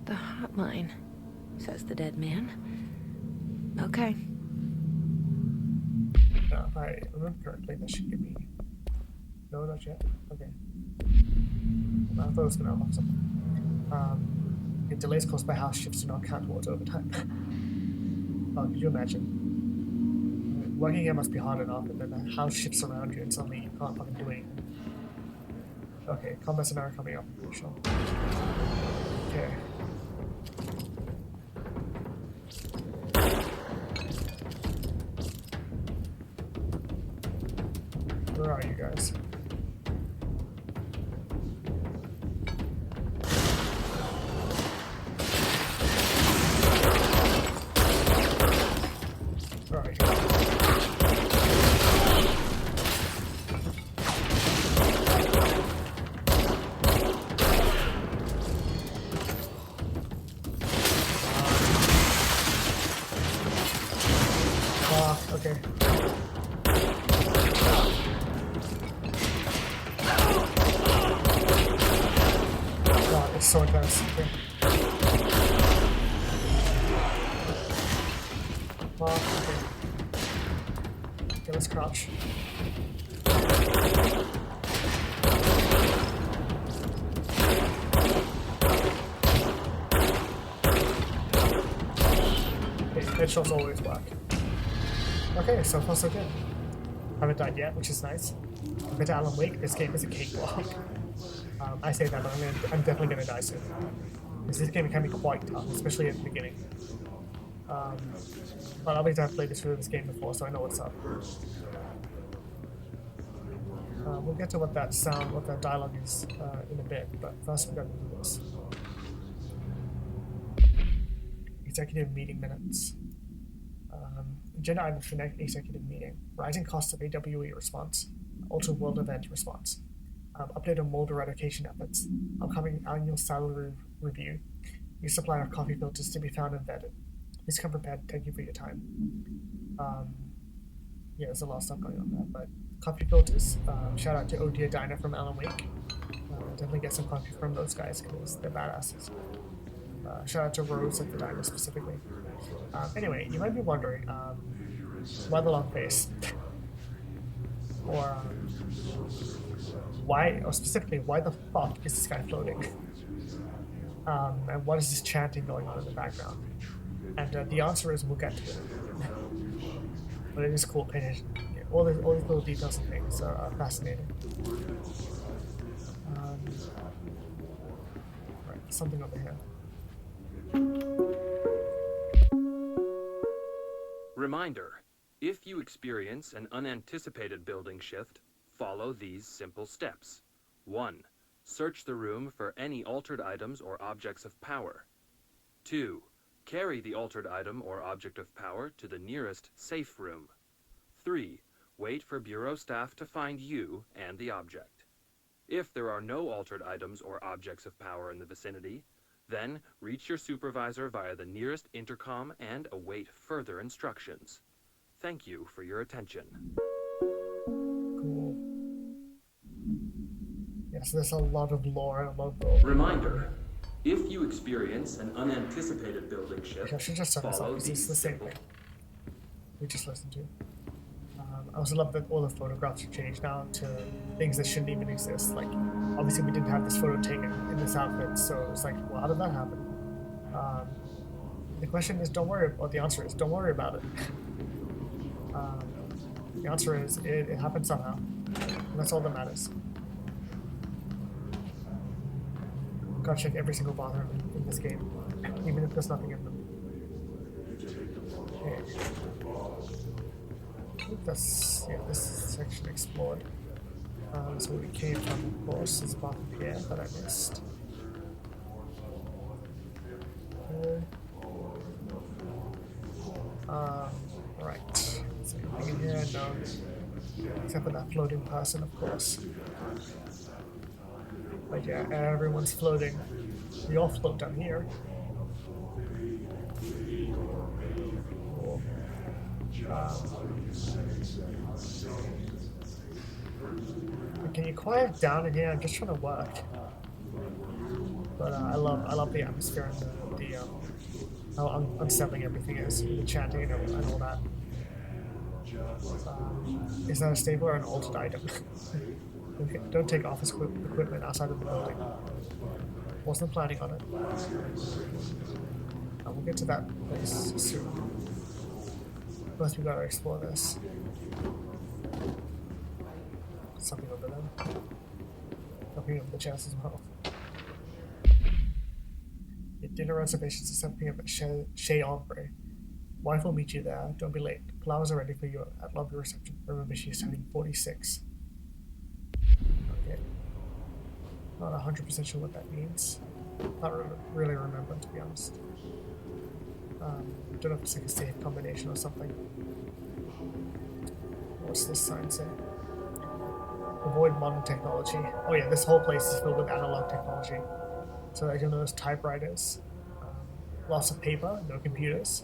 The hotline, says the dead man. Okay. If I remember correctly, that should give me... No, not yet. Okay. I thought it was going to unlock something. It delays caused by house shifts do not count towards overtime. Oh, could you imagine? Working here must be hard enough, and then the house shifts around you and suddenly you can't fucking do anything. Okay, combat scenario coming up. Sure. Okay. Where are you guys? Where are you? Okay. God, it's so intense. Okay. Okay. Okay, let's crouch. Okay, headshots always work. Okay, so far so good. Haven't died yet, which is nice. Compared to Alan Wake, this game is a cakewalk. I say that, but I'm definitely going to die soon. Because this game can be quite tough, especially at the beginning. But obviously I've played this game before, so I know what's up. We'll get to what that dialogue is in a bit, but first we've got to do this. Executive meeting minutes. Agenda item for next executive meeting. Rising costs of AWE response. Altered world event response. Update on mold eradication efforts. Upcoming annual salary review. New supply of coffee filters to be found and vetted. Please come prepared. Thank you for your time. Yeah, there's a lot of stuff going on there, but coffee filters. Shout out to Oh Dear Diner from Alan Wake. Definitely get some coffee from those guys because they're badasses. Shout out to Rose at the diner specifically. Anyway, you might be wondering why the long face, or why, or specifically, why the fuck is this guy floating? And what is this chanting going on in the background? And the answer is we'll get to it. But it is cool, paying attention. Yeah, all these little details and things are fascinating. Right, something over here. Reminder, if you experience an unanticipated building shift, follow these simple steps. 1. Search the room for any altered items or objects of power. 2. Carry the altered item or object of power to the nearest safe room. 3. Wait for Bureau staff to find you and the object. If there are no altered items or objects of power in the vicinity, then reach your supervisor via the nearest intercom and await further instructions. Thank you for your attention. Cool. Yes, there's a lot of lore and a lot of... Reminder, if you experience an unanticipated building shift, I should just turn this off because it's the same thing we just listened to. I also love that all the photographs are changed now to things that shouldn't even exist. Like, obviously we didn't have this photo taken in this outfit, so it's like, well, how did that happen? The question is, don't worry, or the answer is, don't worry about it. The answer is, it happened somehow, and that's all that matters. Gotta check every single bathroom in this game, even if there's nothing in them. Okay. I think that's, yeah, this section explored. That's where we came from, of course. There's a bathroom here that I missed. Right. So anything in here? No. Except for that floating person, of course. But yeah, everyone's floating. We all float down here. Cool. Can you quiet down in here? I'm just trying to work. But I love the atmosphere and the how unsettling everything is, the chanting and all that. Is that a stable or an altered item? Okay, don't take office equipment outside of the building. Wasn't planning on it. We'll get to that place soon. First, we gotta explore this. Something over there. Something over the chest as well. Get dinner reservations at 7 p.m. at Chez Ombre. Wife will meet you there. Don't be late. Flowers are ready for you at lovely reception. Remember, she's turning 46. Okay. Not 100% sure what that means. Can't really remember, to be honest. Don't know if it's like a safe combination or something. What's this sign say? Avoid modern technology. Oh yeah, this whole place is filled with analog technology. So I can notice typewriters, lots of paper, no computers,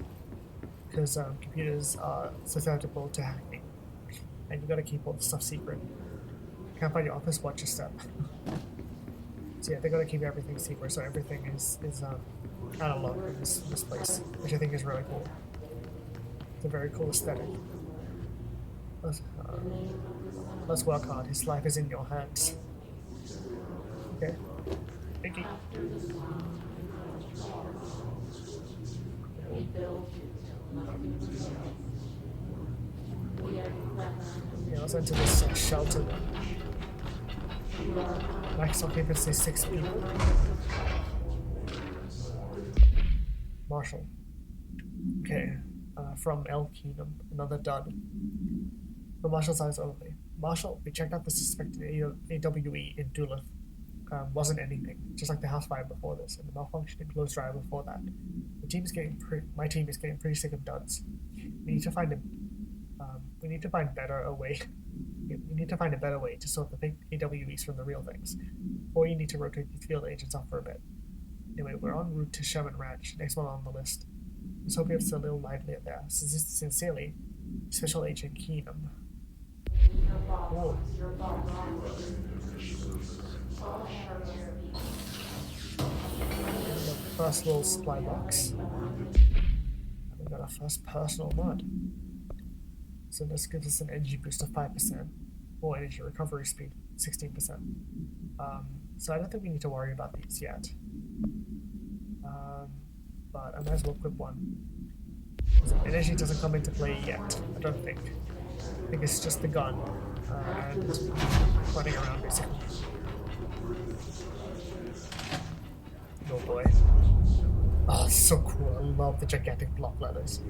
because computers are susceptible to hacking, and you gotta keep all the stuff secret. Can't find your office, watch your step. So yeah, they gotta keep everything secret, so everything is analog in this place, which I think is really cool. It's a very cool aesthetic. Let's work hard. His life is in your hands. Okay. Thank you. Yeah, let's enter this shelter. Max occupancy 6 people. Marshall. Okay. From El Kingdom, another dud. For Marshall's eyes only. Marshall, we checked out the suspected AWE in Duluth. Wasn't anything, just like the house fire before this, and the malfunctioning clothes dryer before that. My team is getting pretty sick of duds. We need to find we need to find we need to find a better way to sort the fake AWEs from the real things. Or you need to rotate these field agents off for a bit. Anyway, we're en route to Sherman Ranch, next one on the list. Let's hope it's a little livelier there. Sincerely, Special Agent Keenum. Whoa. The first little supply box. We got our first personal mod. So this gives us an energy boost of 5%, or energy recovery speed 16%. So I don't think we need to worry about these yet. But I might as well equip one. Energy doesn't come into play yet, I don't think. I think it's just the gun and running around basically. Oh boy. Oh, it's so cool. I love the gigantic block letters.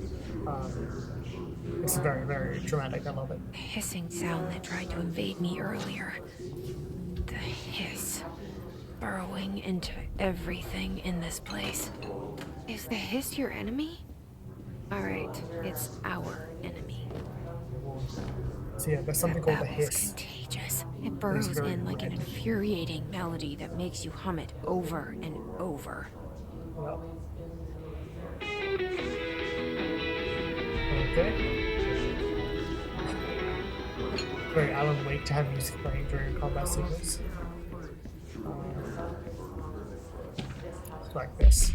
It's very, very dramatic. I love it. The hissing sound that tried to invade me earlier. The hiss. Burrowing into everything in this place. Is the hiss your enemy? Alright, it's our enemy. So yeah, there's something called the hiss. Contagious. It burrows in like an infuriating melody that makes you hum it over and over. Well. Okay. Very Alan Wake to have music playing during a combat sequence. Like this.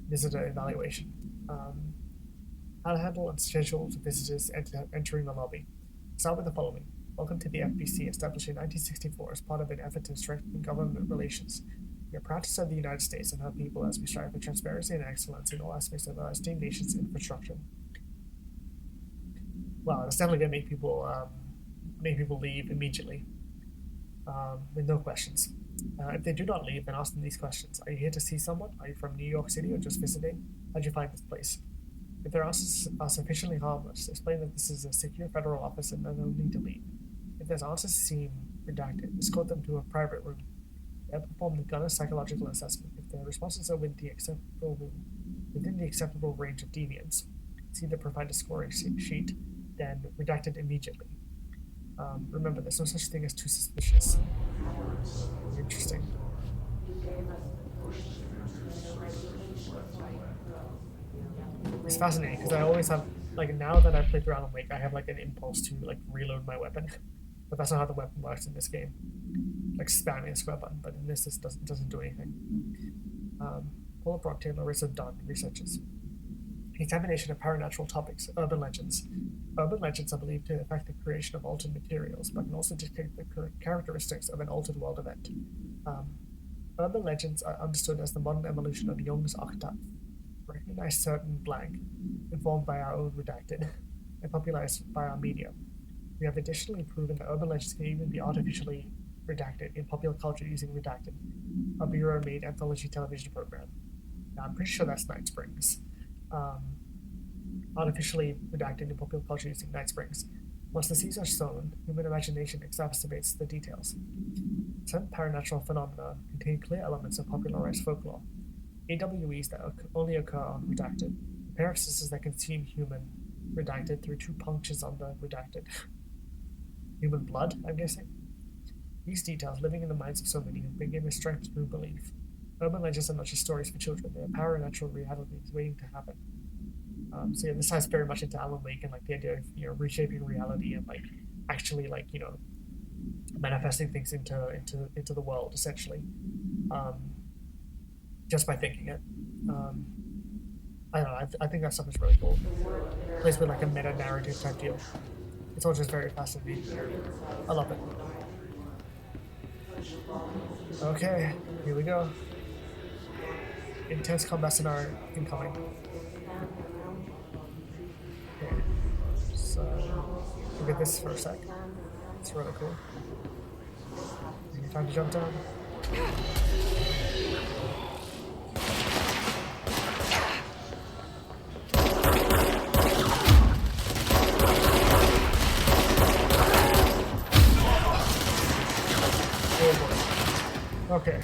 Visitor evaluation. How to handle unscheduled visitors entering the lobby. Start with the following. Welcome to the FBC, established in 1964 as part of an effort to strengthen government relations. We are proud to serve the United States and her people as we strive for transparency and excellence in all aspects of our esteemed nation's infrastructure. Wow, that's definitely going to make people leave immediately. with no questions. If they do not leave, then ask them these questions. Are you here to see someone? Are you from New York City or just visiting? How'd you find this place? If their answers are sufficiently harmless, explain that this is a secure federal office and no need to leave. If their answers seem redacted, escort them to a private room. They'll perform the gunner's psychological assessment. If their responses are within the acceptable range of deviance, see the provider scoring sheet, then redacted immediately. Remember, there's no such thing as too suspicious. Interesting. It's fascinating because I always have, like, now that I've played through Alan Wake, I have like an impulse to like reload my weapon, but that's not how the weapon works in this game. Like spamming a square button, but in this doesn't do anything. Paul Brock Taylor is done researches. Examination of paranatural topics, urban legends. Urban legends are believed to affect the creation of altered materials, but can also dictate the characteristics of an altered world event. Urban legends are understood as the modern evolution of Jung's archetype. Recognize certain blank, informed by our own redacted, and popularized by our media. We have additionally proven that urban legends can even be artificially redacted in popular culture using Redacted, a Bureau-made anthology television program. Now, I'm pretty sure that's Night Springs. Artificially redacted in popular culture using Night Springs. Once the seeds are sown, human imagination exacerbates the details. Some paranatural phenomena contain clear elements of popularized folklore. AWEs that only occur on Redacted. Appearances that can seem human redacted through two punctures on the redacted. Human blood, I'm guessing? These details, living in the minds of so many, have been given strength through belief. Urban legends are not just stories for children, they are paranatural realities waiting to happen. So yeah, this ties very much into Alan Wake and like the idea of, you know, reshaping reality and like actually like, you know, manifesting things into the world essentially. Just by thinking it. I don't know, I think that stuff is really cool. Plays with like a meta narrative type deal. It's all just very fascinating. I love it. Okay, here we go. Intense combat scenario incoming. Okay, so look at this for a sec. It's really cool. Time to jump down. Oh boy. Okay.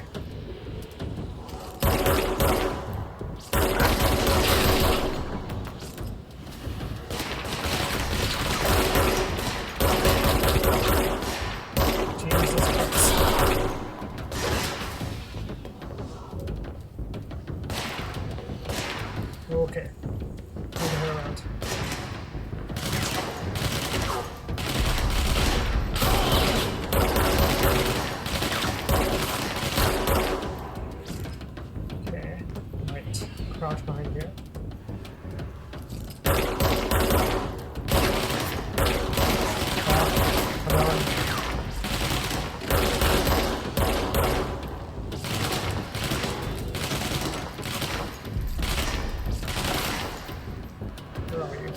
Okay. Move the head around. Okay. Right. Crouch behind here. Come on. Where are you?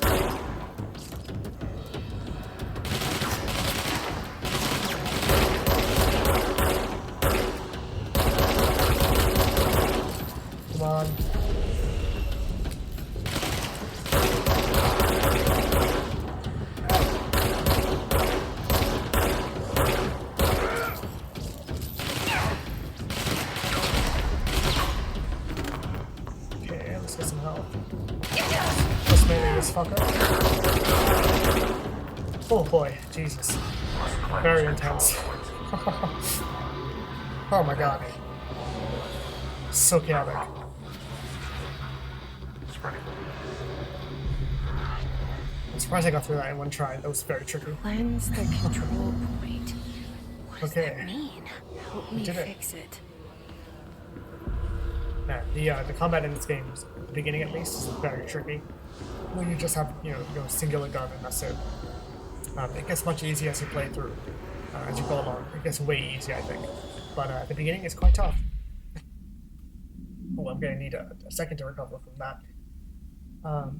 Come on. Okay, let's get some help. Let's melee this fucker. Oh boy, Jesus. Very intense. Oh my god. So chaotic. I'm surprised I got through that in one try. That was very tricky. Cleanse the control point. What does Okay. that mean? Help me did it. fix it. Man, the combat in this game, at the beginning at least, is very tricky. When you just have, you know, singular gun and that's it. It gets much easier as you play through, as you go along. It gets way easier, I think. But at the beginning, it's quite tough. Oh, I'm gonna need a second to recover from that.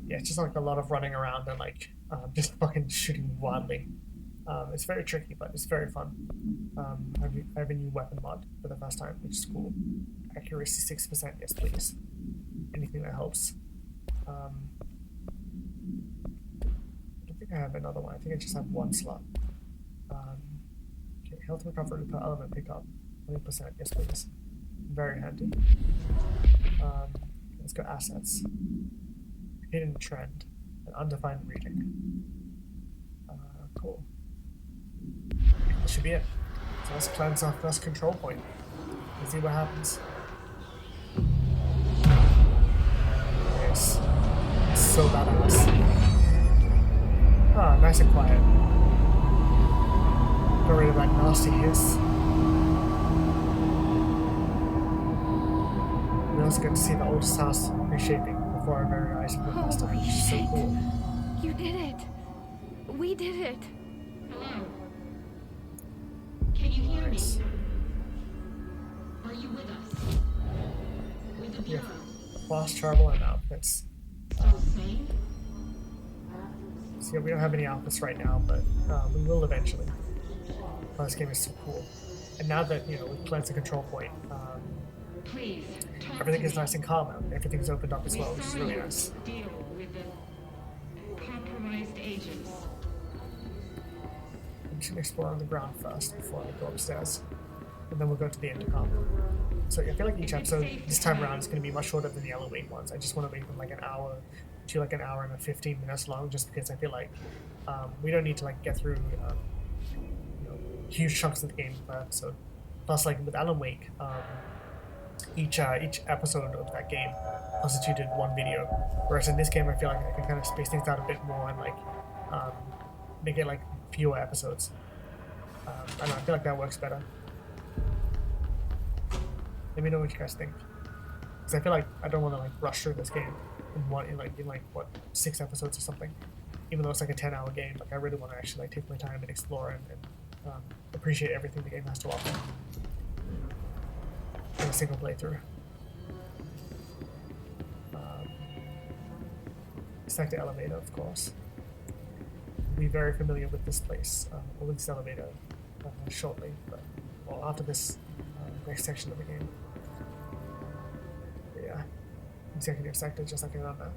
Yeah, it's just like a lot of running around and like just fucking shooting wildly. It's very tricky, but it's very fun. I have a new weapon mod for the first time, which is cool. Accuracy 6%, yes please. Anything that helps. I don't think I have another one. I think I just have one slot. Okay, health recovery per element pickup, 20%, yes please. Very handy. Let's go assets. Hidden trend, an undefined reading. Cool. That should be it. So let's cleanse our first control point. Let's see what happens. Yes. It's so badass. Ah, nice and quiet. Got rid of that nasty hiss. We also get to see the oldest house reshaping before our very eyes for the first time, which is so cool. You did it! We did it! Hello? Can you hear Nice. me? Are you with us? With the Yeah. Bureau? Fast travel and outfits. Still sane? So yeah, we don't have any outfits right now, but we will eventually. Oh, this game is so cool. And now that, you know, we've cleansed the control point, Please, talk everything to is me. nice and calm now. Everything's opened up as well, which is really We're nice. starting to deal with the compromised agents. I'm just gonna explore on the ground first before I go upstairs. And then we'll go to the intercom. So yeah, I feel like each episode this time around is going to be much shorter than the Yellow Wing ones. I just want to make them like an hour to like an hour and 15 minutes long, just because I feel like we don't need to like get through you know, huge chunks of the game per episode. Plus, like with Alan Wake, each episode of that game constituted one video, whereas in this game I feel like I can kind of space things out a bit more and like make it like fewer episodes. I don't know, I feel like that works better. Let me know what you guys think, because I feel like I don't want to like rush through this game in what 6 episodes or something. Even though it's like a 10-hour game, like I really want to actually like take my time and explore and appreciate everything the game has to offer in a single playthrough. Select the elevator, of course. Be very familiar with this place, or with this elevator, shortly, but well, after this next section of the game. But yeah, executive sector, just like I remember.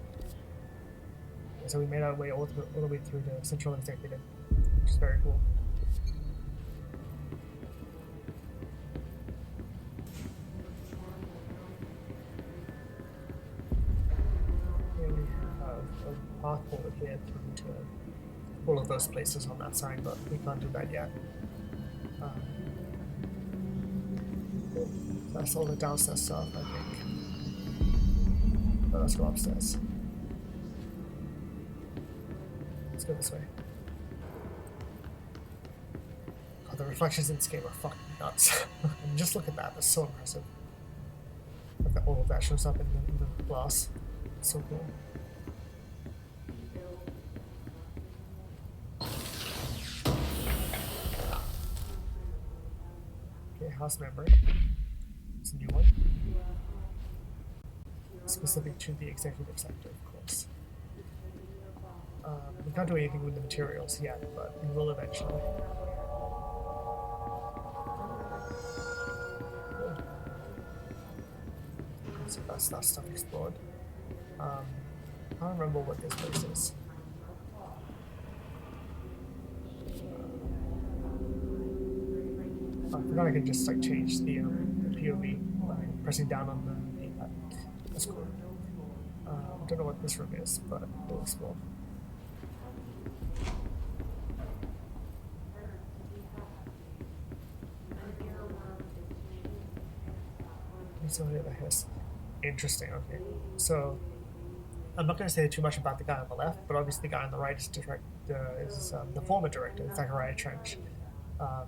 So we made our way all the way through the central executive, which is very cool. Here we have a path forward here through to all of those places on that side, but we can't do that yet. That's all the downstairs stuff, I think. But let's go upstairs. Let's go this way. God, the reflections in this game are fucking nuts. And just look at that, that's so impressive. Look at all of that shows up in the glass. It's so cool. Okay, house memory. It's a new one. Specific to the executive sector, of course. We can't do anything with the materials yet, but we will eventually. Cool. So that's that stuff explored. I don't remember what this place is. I forgot I could just like change the POV by pressing down on the D-pad. That's cool. I don't know what this room is, but we'll explore. So here that is interesting. Okay, so I'm not going to say too much about the guy on the left, but obviously the guy on the right is the former director, Zachariah Trench.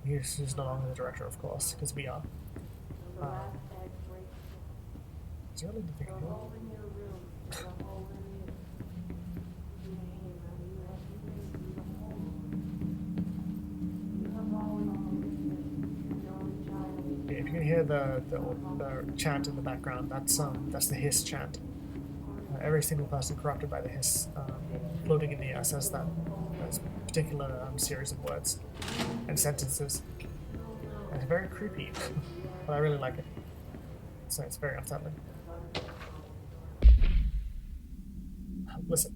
He's no longer the director, of course, because we are. Is there anything here? Yeah, if you can hear the chant in the background, that's the hiss chant. Every single person corrupted by the hiss floating in the air says that this particular series of words and sentences. And it's very creepy, but I really like it. So it's very unsettling. Listen,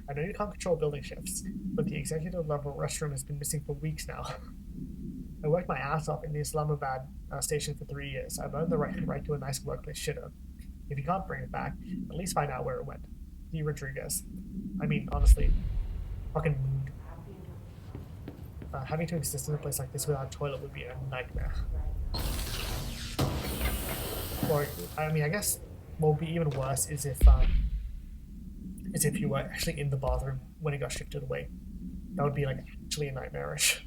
I know you can't control building shifts, but the executive level restroom has been missing for weeks now. I worked my ass off in the Islamabad station for 3 years. I've earned the right to a nice workplace shitter. If you can't bring it back, at least find out where it went. D. Rodriguez. I mean, honestly, fucking mood. Having to exist in a place like this without a toilet would be a nightmare. Or, I mean, I guess what would be even worse is if you were actually in the bathroom when it got shifted away. That would be like actually nightmarish.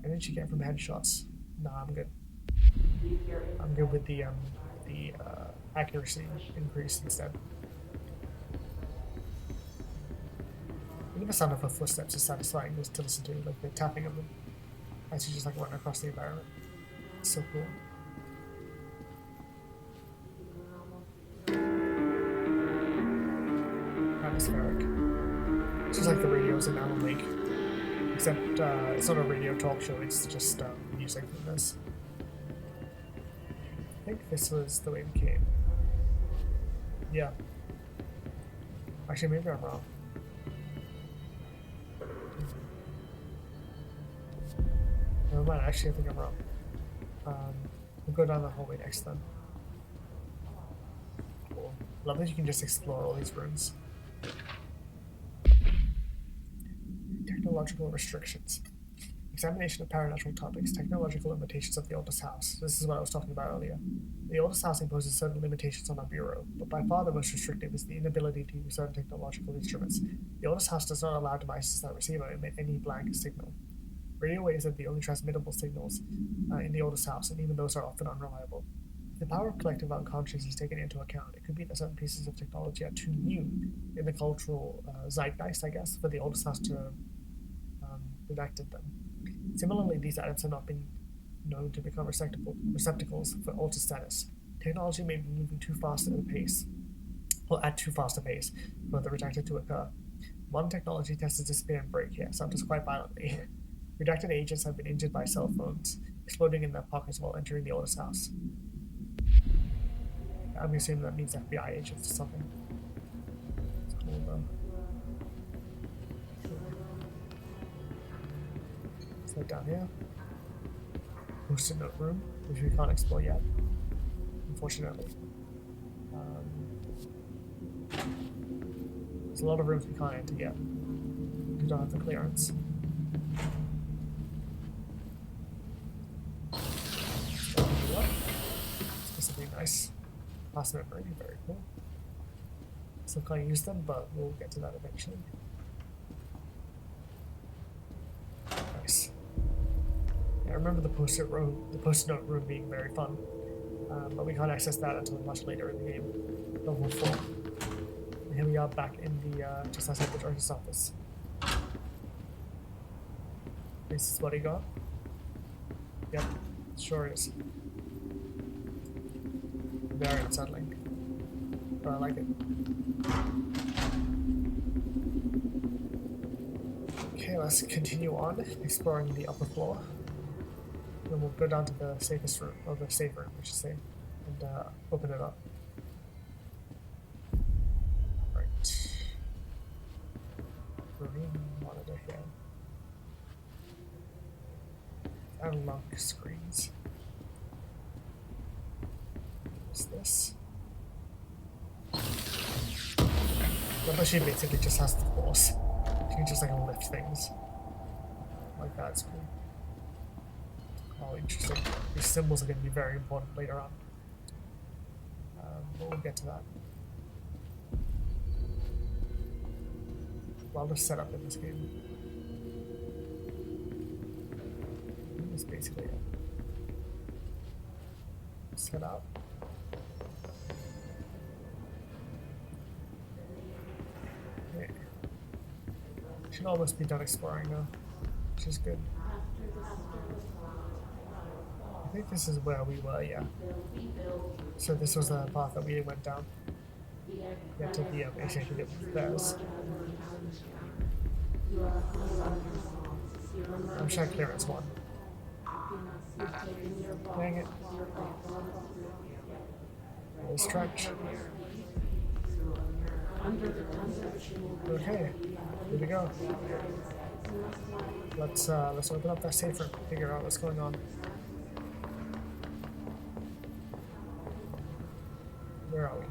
Energy gain from headshots. Nah, I'm good. I'm good with the accuracy increase instead. Even the sound of her footsteps is satisfying just to listen to, like the tapping of them as you just like run across the environment. It's so cool. Atmospheric. It's just like the radios in Alan Wake. Except it's not a radio talk show, it's just music in this. I think this was the way we came. Yeah. Actually, maybe I'm wrong. Never mind, actually I think I'm wrong. We'll go down the hallway next then. Cool. Love that you can just explore all these rooms. Technological restrictions. Examination of paranatural topics. Technological limitations of the oldest house. This is what I was talking about earlier. The oldest house imposes certain limitations on our bureau, but by far the most restrictive is the inability to use certain technological instruments. The oldest house does not allow devices that receive or emit any blank signal. Radio waves are the only transmittable signals in the oldest house, and even those are often unreliable. If the power of collective unconscious is taken into account, it could be that certain pieces of technology are too new in the cultural zeitgeist, I guess, for the oldest house to redacted them. Similarly, these items have not been known to become receptacles for altered status. Technology may be moving too fast at a pace, or at too fast a pace, for the redacted to occur. Modern technology tends to disappear and break here, sometimes quite violently. Redacted agents have been injured by cell phones, exploding in their pockets while entering the oldest house. I'm assuming that means FBI agents or something. It's cool though. So down here, post-it note room, which we can't explore yet, unfortunately. There's a lot of rooms we can't enter yet. We don't have the clearance. Specifically nice. Last memory, very cool. Still can't use them, but we'll get to that eventually. Nice. I remember the post-it note room being very fun, but we can't access that until much later in the game, level 4. And here we are back in the just outside the director's office. This is what he got. Yep, sure is. Very unsettling, but I like it. Okay, let's continue on exploring the upper floor. Then we'll go down to the safest room, or the safe room, I should say, and open it up. Right. Marine monitor here. Analog screens. What's this? The machine basically just has the force. You can just like lift things. Like that, it's cool. Oh, interesting. These symbols are going to be very important later on. But we'll get to that. Well, just set up in this game. That's basically it. Set up. Okay. Should almost be done exploring now, which is good. I think this is where we were, yeah. So this was the path that we went down. Get to the executive affairs. I'm sure clearance one. Dang it. We'll stretch. Okay, here we go. Let's open up that safe room, figure out what's going on. Where are we?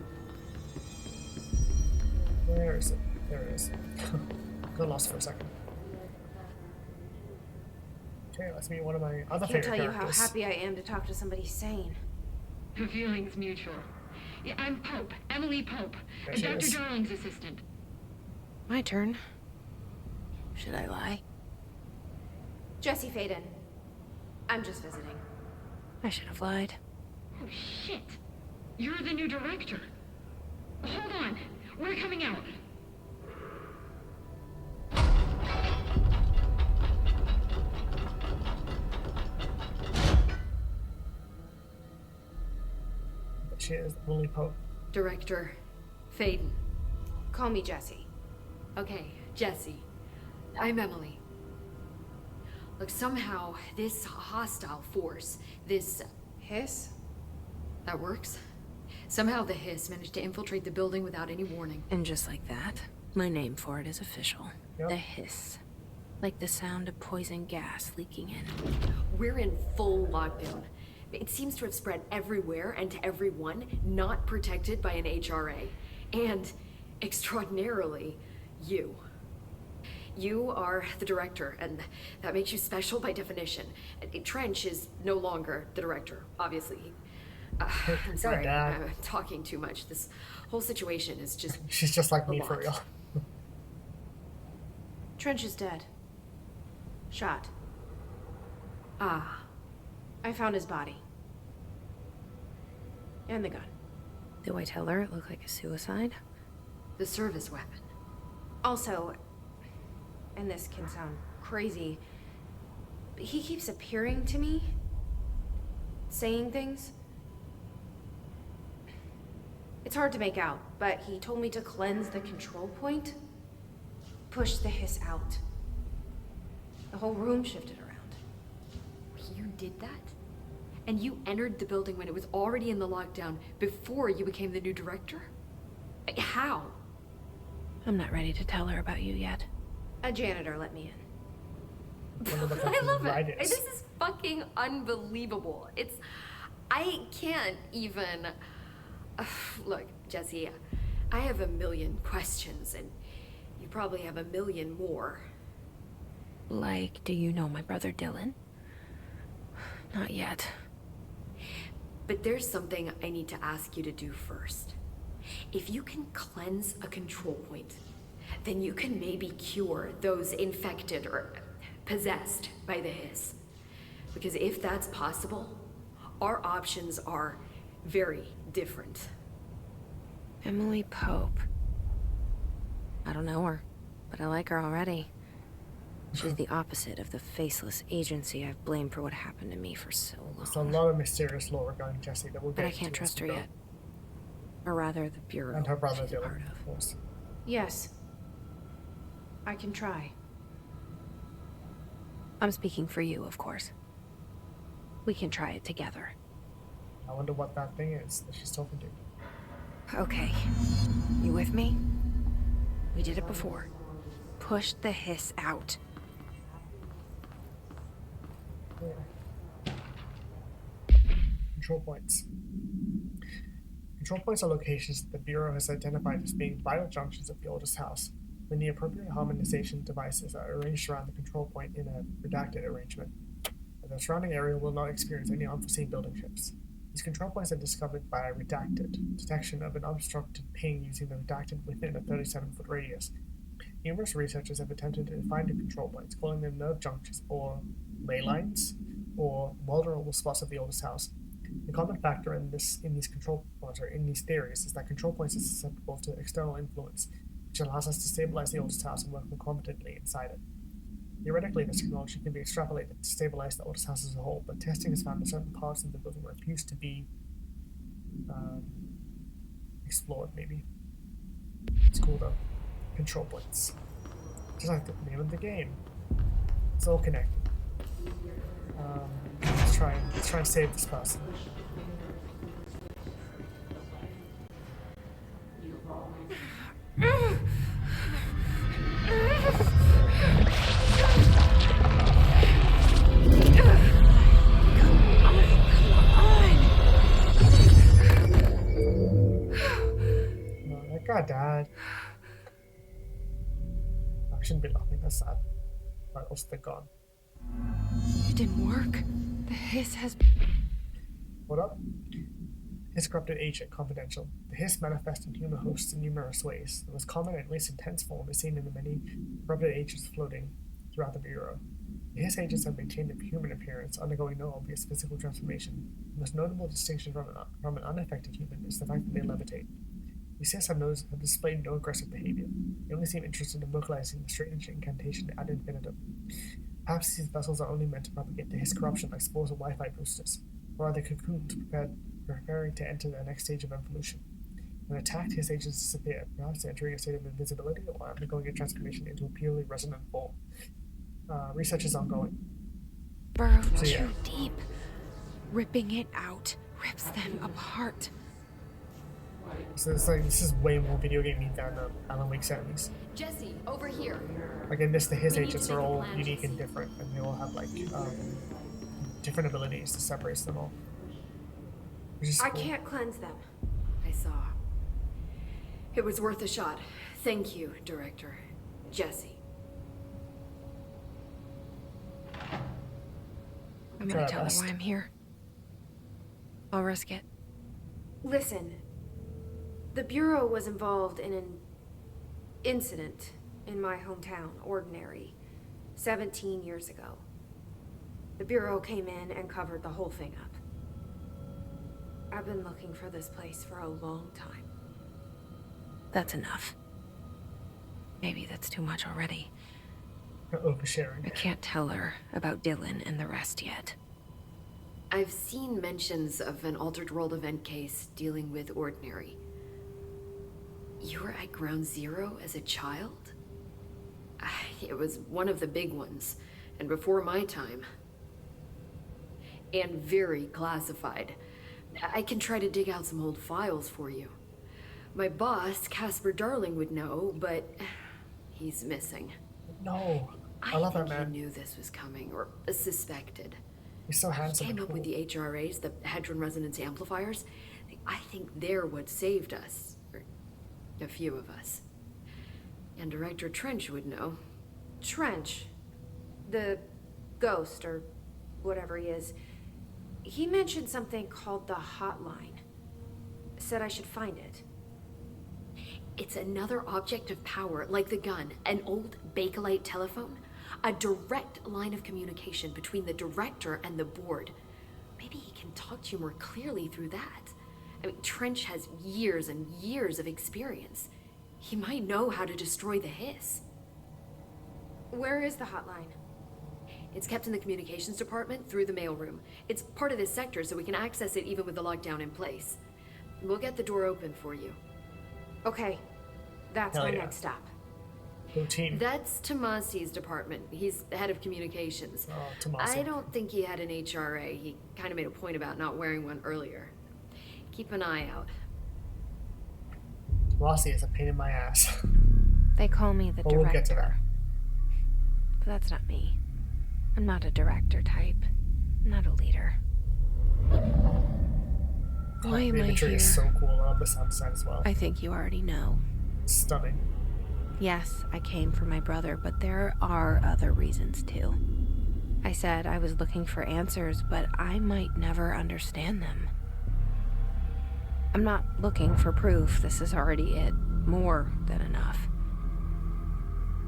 Where is it? There it is. Got lost for a second. Okay, let's meet one of my other Can't favorite tell you how characters. happy I am to talk to somebody sane. The feeling's mutual. Yeah, I'm Pope, Emily Pope, There she Dr. is. Darling's assistant. My turn. Should I lie? Jesse Faden. I'm just visiting. I should have lied. Oh, shit. You're the new director. Hold on. We're coming out. She is Emily Pope. Director Faden. Call me Jesse. Okay, Jesse. I'm Emily. Look, somehow this hostile force, this Hiss? that works. Somehow the hiss managed to infiltrate the building without any warning. And just like that, my name for it is official. Yep. The hiss. Like the sound of poison gas leaking in. We're in full lockdown. It seems to have spread everywhere and to everyone not protected by an HRA. And, extraordinarily, you. You are the director, and that makes you special by definition. Trench is no longer the director, obviously. I'm sorry, Dad. I'm talking too much. This whole situation is just She's just like a me lot. for real. Trench is dead. Shot. Ah, I found his body. And the gun. Do I tell her it looked like a suicide? the service weapon. Also, and this can sound crazy, but he keeps appearing to me, saying things. It's hard to make out, but he told me to cleanse the control point, push the hiss out. The whole room shifted around. You did that? And you entered the building when it was already in the lockdown before you became the new director? How? I'm not ready to tell her about you yet. A janitor let me in. Wonder what I that love ride it. is. This is fucking unbelievable. I can't even. Look, Jesse, I have a million questions, and you probably have a million more. Like, do you know my brother Dylan? Not yet. But there's something I need to ask you to do first. If you can cleanse a control point, then you can maybe cure those infected or possessed by the hiss. Because if that's possible, our options are very different. Emily Pope. I don't know her, but I like her already. She's the opposite of the faceless agency I've blamed for what happened to me for so There's a long. lot of mysterious lore regarding Jessie that we'll get But I into can't as trust we her go. yet. Or rather, the Bureau And her brother she's a Dylan, part of course. Yes. I can try. I'm speaking for you, of course. We can try it together. I wonder what that thing is that she's talking to. Okay. You with me? We did it before. Push the hiss out. Yeah. Control points. Control points are locations that the Bureau has identified as being vital junctions of the oldest house. When the appropriate harmonization devices are arranged around the control point in a redacted arrangement, the surrounding area will not experience any unforeseen building shifts. These control points are discovered by a redacted detection of an unobstructed ping using the redacted within a 37-foot radius. Numerous researchers have attempted to find the control points, calling them nerve junctions or ley lines, or vulnerable spots of the oldest house. The common factor in these control points, or in these theories, is that control points are susceptible to external influence, which allows us to stabilize the oldest house and work more competently inside it. Theoretically, this technology can be extrapolated to stabilize the oldest house as a whole, but testing has found that certain parts of the building refuse to be explored, maybe. It's cool though. Control points. Just like the name of the game. It's all connected. Let's try and save this person. That guy died. I shouldn't be laughing, that's sad. But also they're gone. It didn't work. The hiss has... Hold up. Hiss corrupted agent confidential. The hiss manifests in human hosts in numerous ways. The most common and least intense form is seen in the many corrupted agents floating throughout the Bureau. The hiss agents have maintained a human appearance, undergoing no obvious physical transformation. The most notable distinction from an unaffected human is the fact that they levitate. These hiss have displayed no aggressive behavior. They only seem interested in vocalizing the strange incantation ad infinitum. Perhaps these vessels are only meant to propagate the hiss corruption like spores of Wi-Fi boosters, or are they cocoons preparing to enter the next stage of evolution? When attacked, hiss agents disappear, perhaps entering a state of invisibility or undergoing a transformation into a purely resonant form. Research is ongoing. Burrowed too deep. Ripping it out rips them apart. So it's like, this is way more video game than Alan Wake's enemies. Jesse, over here. Again, the hiss agents are all unique and different, and they all have like different abilities to separate them all. I can't cleanse them. I saw. It was worth a shot. Thank you, Director. Jesse. I'm gonna tell her why I'm here. I'll risk it. Listen. The Bureau was involved in an incident in my hometown, Ordinary, 17 years ago. The Bureau came in and covered the whole thing up. I've been looking for this place for a long time. That's enough. Maybe that's too much already. Oversharing. I can't tell her about Dylan and the rest yet. I've seen mentions of an Altered World event case dealing with Ordinary. You were at Ground Zero as a child? It was one of the big ones, and before my time. And very classified. I can try to dig out some old files for you. My boss, Casper Darling, would know, but he's missing. No, I love that man. I think he knew this was coming, or suspected. He's so handsome. He came up with the HRAs, the Hadron Resonance Amplifiers. I think they're what saved us. Or a few of us. And Director Trench would know. Trench? The ghost, or whatever he is. He mentioned something called the Hotline. Said I should find it. It's another object of power, like the gun, an old Bakelite telephone. A direct line of communication between the director and the board. Maybe he can talk to you more clearly through that. I mean, Trench has years and years of experience. He might know how to destroy the hiss. Where is the hotline? It's kept in the communications department through the mailroom. It's part of this sector, so we can access it even with the lockdown in place. We'll get the door open for you. Okay, that's my next stop. Routine. That's Tomasi's department. He's the head of communications. Oh, Tomasi. I don't think he had an HRA. He kind of made a point about not wearing one earlier. Keep an eye out. Tomasi is a pain in my ass. They call me the director. We'll get to that. But that's not me. I'm not a director type. I'm not a leader. Why am I imagery here? is so cool. I love the sound design as well. I think you already know. Stunning. Yes, I came for my brother, but there are other reasons too. I said I was looking for answers, but I might never understand them. I'm not looking for proof. This is already it. More than enough.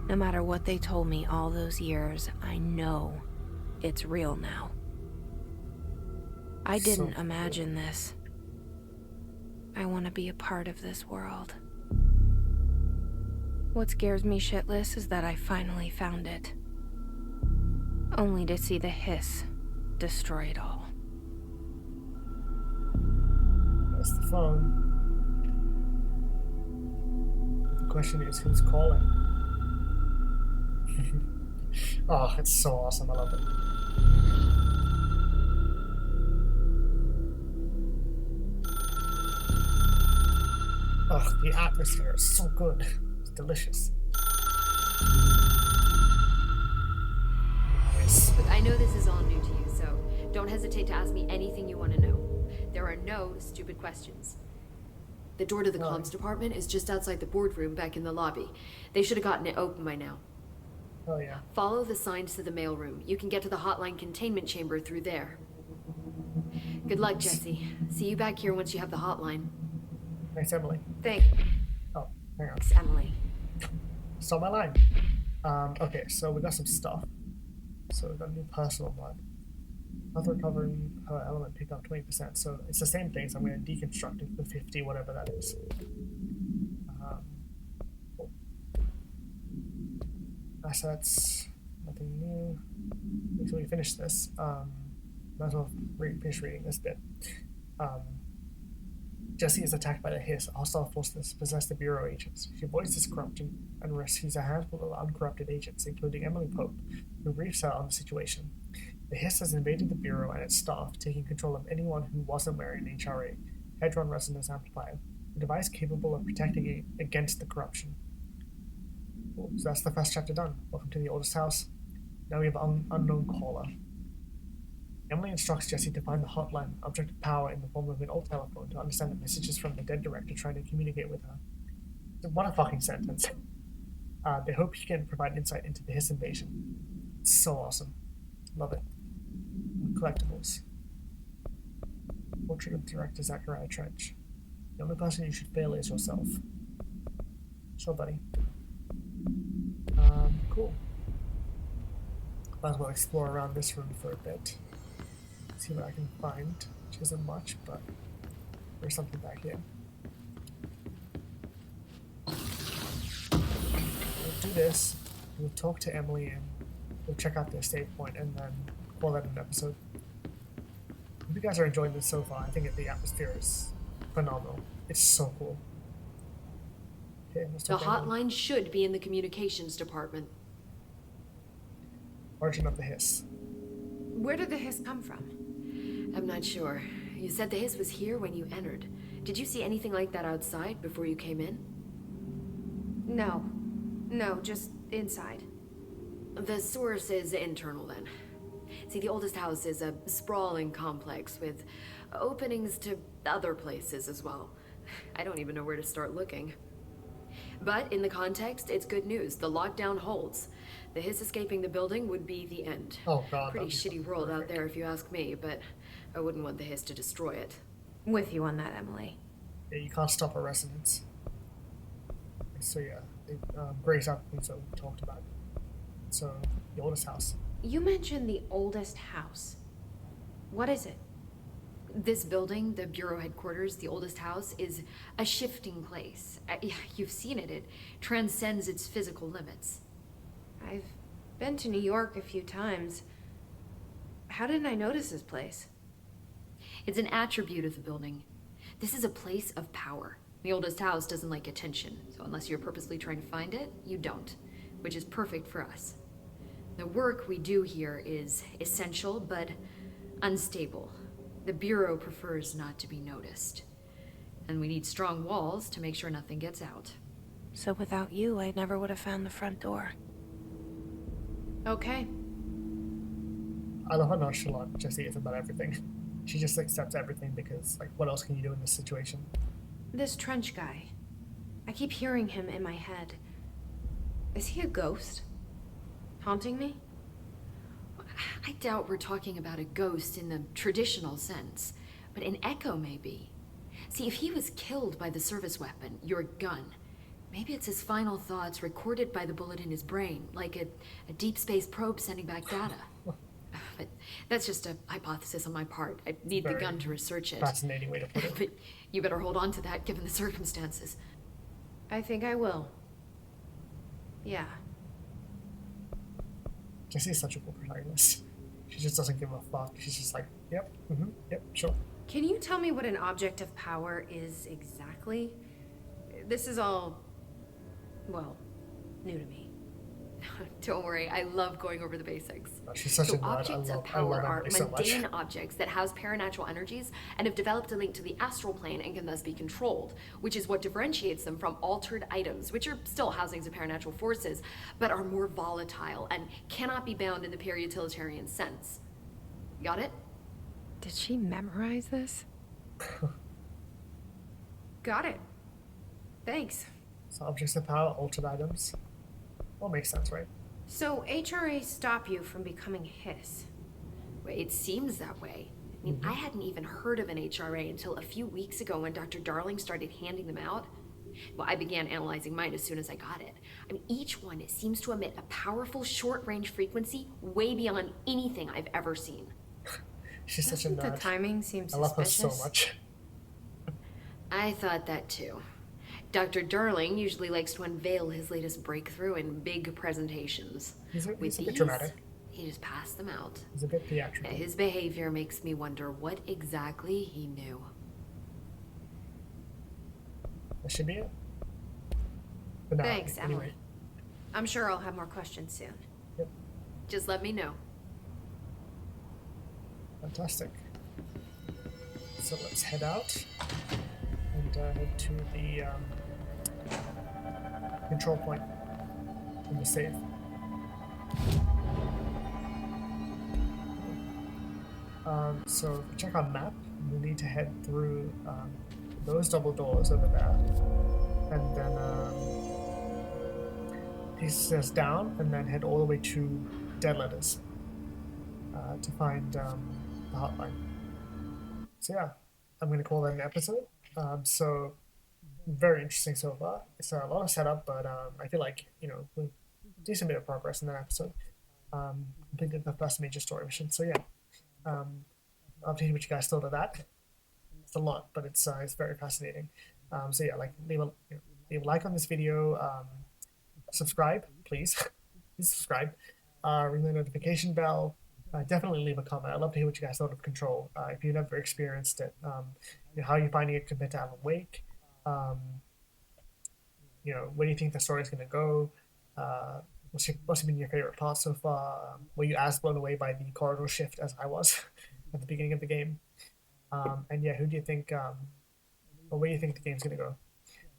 No matter what they told me all those years, I know it's real now. I didn't imagine this. I want to be a part of this world. What scares me shitless is that I finally found it. Only to see the hiss destroy it all. That's the phone. The question is, who's calling? Oh, it's so awesome. I love it. Oh, the atmosphere is so good. It's delicious. Nice. Look, I know this is all new to you, so don't hesitate to ask me anything you want to know. There are no stupid questions. The door to the comms department is just outside the boardroom back in the lobby. They should have gotten it open by now. Oh yeah. Follow the signs to the mailroom. You can get to the hotline containment chamber through there. Good luck, Jesse. See you back here once you have the hotline. Thanks, Emily. Thanks, Oh, hang on. Emily. Stole my line. Okay, so we got some stuff. So we've got a new personal one. Health recovery per element pick up 20%. So it's the same thing, so I'm going to deconstruct it for 50, whatever that is. Cool. Assets, nothing new. Until we finish this, might as well finish reading this bit. Jesse is attacked by the Hiss, a hostile force that possess the Bureau agents. She avoids this corruption and rescues a handful of uncorrupted agents, including Emily Pope, who briefs her on the situation. The Hiss has invaded the Bureau and its staff, taking control of anyone who wasn't wearing an HRA, Hadron Resonance Amplifier, a device capable of protecting it against the corruption. Cool. So that's the first chapter done. Welcome to the oldest house. Now we have an unknown caller. Emily instructs Jesse to find the hotline object of power in the form of an old telephone to understand the messages from the dead director trying to communicate with her. What a fucking sentence. They hope he can provide insight into the Hiss invasion. It's so awesome. Love it. Collectibles. Portrait of Director Zachariah Trench. The only person you should fail is yourself. Sure, buddy. Cool. Might as well explore around this room for a bit. See what I can find, which isn't much, but there's something back here. We'll do this. We'll talk to Emily and we'll check out the estate point and then call that an episode. If you guys are enjoying this so far, I think the atmosphere is phenomenal. It's so cool. Okay, let's The talk to Emily. hotline should be in the communications department. Origin of the Hiss. Where did the Hiss come from? I'm not sure. You said the Hiss was here when you entered. Did you see anything like that outside before you came in? No. No, just inside. The source is internal then. See, the oldest house is a sprawling complex with openings to other places as well. I don't even know where to start looking. But in the context, it's good news. The lockdown holds. The Hiss escaping the building would be the end. Oh god. Pretty that'd be shitty world perfect. out there if you ask me, but I wouldn't want the Hiss to destroy it. With you on that, Emily. Yeah, you can't stop a resonance. So yeah, Grace out things that we talked about. So the oldest house. You mentioned the oldest house. What is it? This building, the Bureau headquarters, the oldest house, is a shifting place. You've seen it. It transcends its physical limits. I've been to New York a few times. How didn't I notice this place? It's an attribute of the building. This is a place of power. The oldest house doesn't like attention, so unless you're purposely trying to find it, you don't, which is perfect for us. The work we do here is essential, but unstable. The Bureau prefers not to be noticed. And we need strong walls to make sure nothing gets out. So without you, I never would have found the front door. Okay. I love how nonchalant Jessie is about everything. She just accepts everything because, like, what else can you do in this situation? This Trench guy. I keep hearing him in my head. Is he a ghost? Haunting me? I doubt we're talking about a ghost in the traditional sense, but an echo maybe. See, if he was killed by the service weapon, your gun, maybe it's his final thoughts recorded by the bullet in his brain, like a deep space probe sending back data. But that's just a hypothesis on my part. I need the Very gun to research it. Fascinating way to put it. But you better hold on to that given the circumstances. I think I will. Yeah. Jessie's such a cool protagonist. She just doesn't give a fuck. She's just like, yep, yep, sure. Can you tell me what an object of power is exactly? This is all, well, new to me. Don't worry, I love going over the basics. She's such So a nerd. objects of I power love are Emily so much. mundane objects that house paranatural energies and have developed a link to the astral plane and can thus be controlled, which is what differentiates them from altered items, which are still housings of paranatural forces, but are more volatile and cannot be bound in the pure utilitarian sense. Got it? Did she memorize this? Got it. Thanks. So objects of power, altered items. All makes sense, right? So HRA stop you from becoming Hiss? Well, it seems that way. I mean, I hadn't even heard of an HRA until a few weeks ago when Dr. Darling started handing them out. Well, I began analyzing mine as soon as I got it. I mean, each one seems to emit a powerful short-range frequency way beyond anything I've ever seen. She's such a Doesn't nerd. the timing seem I love her suspicious? so much. I thought that too. Dr. Darling usually likes to unveil his latest breakthrough in big presentations. He's a With bit these, dramatic. he just passed them out. He's a bit theatrical. His behavior makes me wonder what exactly he knew. That should be it. For now, Thanks, anyway. Emily. I'm sure I'll have more questions soon. Yep. Just let me know. Fantastic. So let's head out and head to the control point in the safe. So if we check our map, we need to head through those double doors over there, and then takes us down, and then head all the way to Dead Letters to find the hotline. So yeah, I'm going to call that an episode. So very interesting so far. It's a lot of setup, but I feel like, you know, we'll do some bit of progress in that episode. Completed the first major story mission. So yeah, I'll tell you what you guys thought of that. It's a lot, but it's very fascinating. So yeah, like leave a like on this video. Subscribe, please. Please subscribe. Ring the notification bell. Definitely leave a comment. I'd love to hear what you guys thought of Control. If you've never experienced it, you know, how are you finding it compared to Alan Wake? You know, where do you think the story is going to go? What's been your favorite part so far? Were you as blown away by the corridor shift as I was at the beginning of the game? And yeah, who do you think, or where do you think the game's going to go?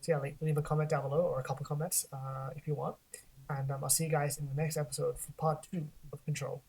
So yeah, leave a comment down below, or a couple comments if you want. And I'll see you guys in the next episode for part 2 of Control.